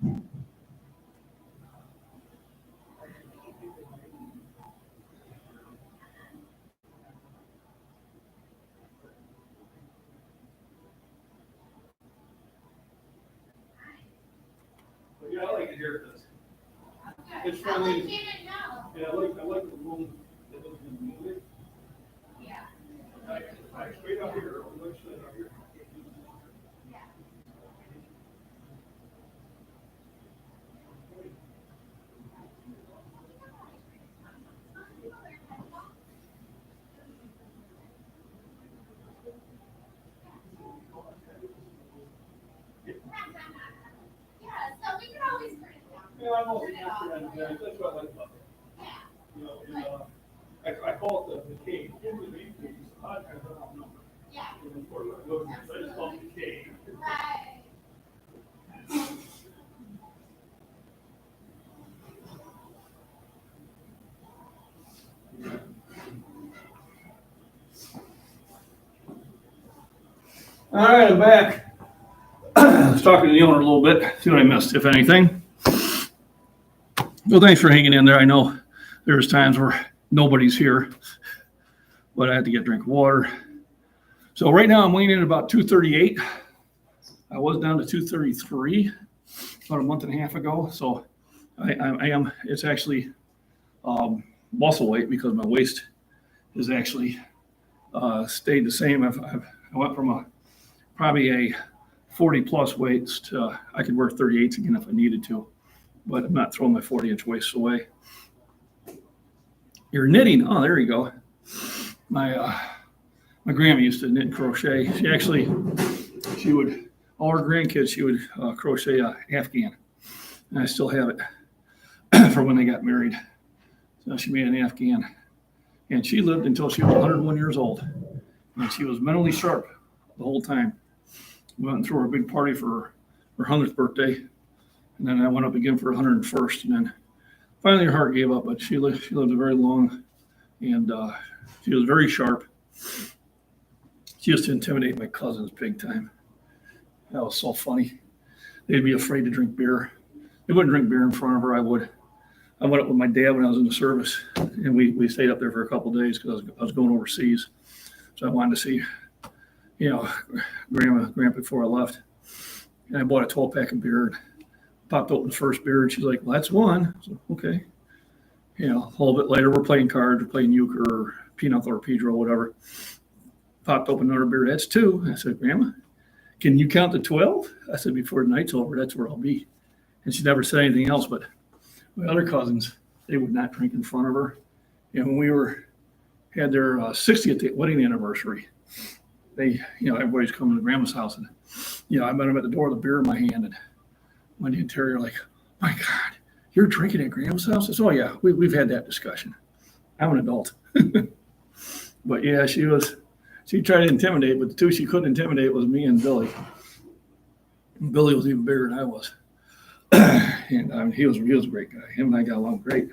Yeah, I like it here because it's How friendly. much came in now? Yeah, I like the room. That doesn't move it. Yeah. I straight out here, I like straight out here. Yeah, so we can always turn it down. Yeah, I'm also that's what I like about it. Yeah. You know, and, I call it the cave. Usually the cave is a lot of times I don't know. Yeah. And of course, I go, so I just call it the cave. Right. All right, I'm back. I was talking to the owner a little bit, see what I missed, if anything. Well, thanks for hanging in there. I know there's times where nobody's here, but I had to get a drink of water. So right now I'm weighing in at about 238. I was down to 233 about a month and a half ago. So I am, it's actually muscle weight because my waist has actually stayed the same. I went from probably a 40 plus weights to I could wear 38s again if I needed to, but I'm not throwing my 40-inch waists away. You're knitting. Oh, there you go. My grandma used to knit and crochet. She would, all her grandkids, she would crochet a Afghan. And I still have it from when they got married. So she made an Afghan. And she lived until she was 101 years old. And she was mentally sharp the whole time. We went and threw her a big party for her 100th birthday. And then I went up again for her 101st. And then finally her heart gave up, but she lived a very long, and she was very sharp. She used to intimidate my cousins big time. That was so funny. They'd be afraid to drink beer. They wouldn't drink beer in front of her. I would. I went up with my dad when I was in the service, and we stayed up there for a couple of days because I was going overseas. So I wanted to see, Grandpa before I left. And I bought a 12-pack of beer and popped open the first beer, and she's like, "Well, that's one." So, okay. A little bit later, we're playing cards, we're playing euchre or pinochle or pedro, whatever. Popped open another beer. "That's two." I said, "Grandma, can you count to 12? I said, "Before the night's over, that's where I'll be." And she never said anything else, but my other cousins, they would not drink in front of her. And when we had their 60th wedding anniversary, everybody's coming to Grandma's house, and I met them at the door with a beer in my hand, and went to the interior like, "My God, you're drinking at Grandma's house?" I said, "Oh yeah, we've had that discussion. I'm an adult." But yeah, she tried to intimidate, but the two she couldn't intimidate was me and Billy. And Billy was even bigger than I was. And I mean, he was a great guy. Him and I got along great.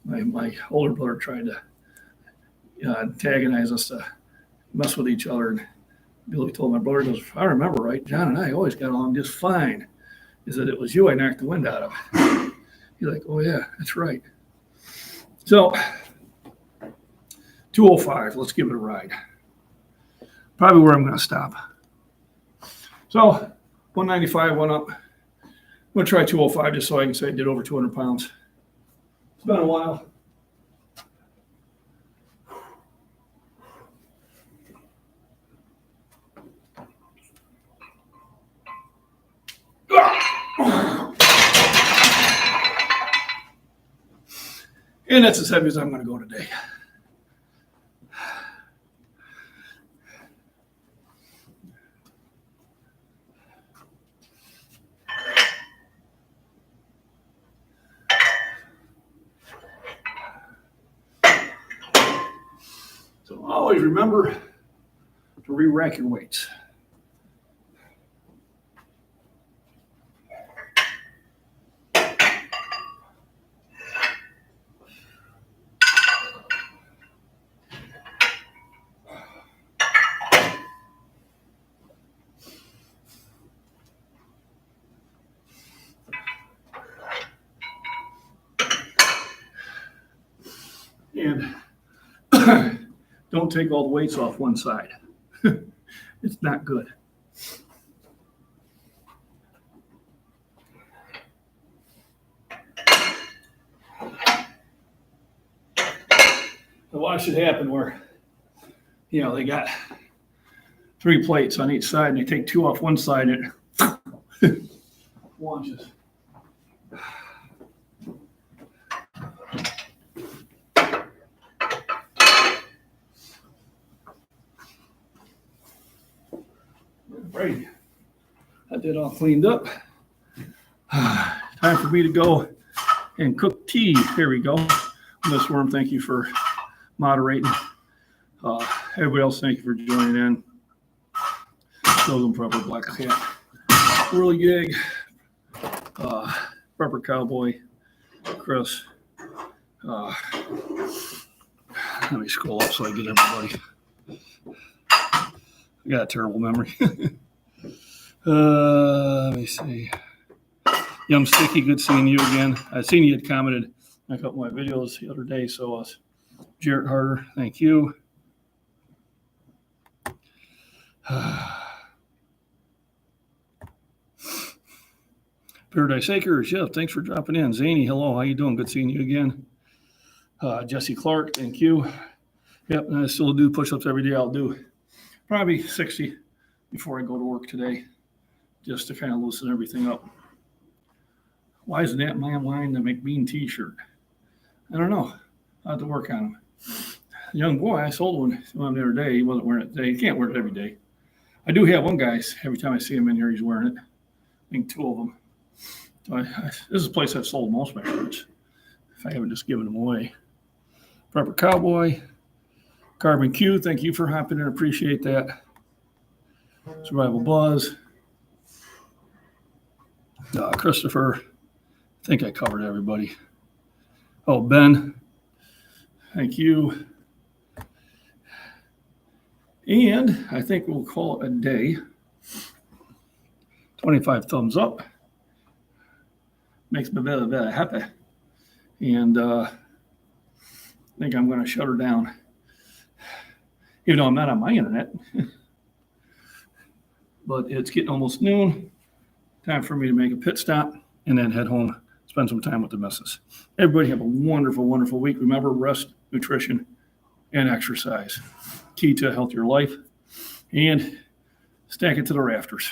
My older brother tried to antagonize us to mess with each other. And Billy told my brother, he goes, "If I remember right, John and I always got along just fine. He said, it was you I knocked the wind out of." He's like, "Oh yeah, that's right." So 205, let's give it a ride. Probably where I'm going to stop. So 195 went up. I'm going to try 205 just so I can say I did over 200 pounds. It's been a while. And that's as heavy as I'm going to go today. So always remember to re-rack your weights. And don't take all the weights off one side. It's not good. Now watch it happen where, they got 3 plates on each side and they take 2 off one side and it launches. Right. Got that all cleaned up. Time for me to go and cook tea. Here we go. Miss Worm, thank you for moderating. Everybody else, thank you for joining in. Golden Prepper Black Cat. Whirly Gig. Prepper Cowboy. Chris. Let me scroll up so I get everybody. I got a terrible memory. Let me see. Yum Sticky, good seeing you again. I seen you had commented on a couple of my videos the other day, so Jarrett Harder, thank you. Paradise Acres, yeah, thanks for dropping in. Zany, hello, how you doing? Good seeing you again. Jesse Clark, thank you. Yep, and I still do push-ups every day. I'll do probably 60 before I go to work today, just to kind of loosen everything up. Why isn't that man wearing the MacBean t-shirt? I don't know. I'll have to work on him. Young boy, I sold one to him the other day. He wasn't wearing it today. He can't wear it every day. I do have one guy, every time I see him in here, he's wearing it. I think 2 of them. So this is a place I've sold most of my shirts, if I haven't just given them away. Prepper Cowboy. Carbon Q, thank you for hopping in. Appreciate that. Survival Buzz. Christopher, I think I covered everybody. Oh, Ben, thank you. And I think we'll call it a day. 25 thumbs up. Makes me very, very happy. And I think I'm going to shut her down. Even though I'm not on my internet. But it's getting almost noon. Time for me to make a pit stop and then head home, spend some time with the missus. Everybody have a wonderful, wonderful week. Remember, rest, nutrition, and exercise. Key to a healthier life. And stack it to the rafters.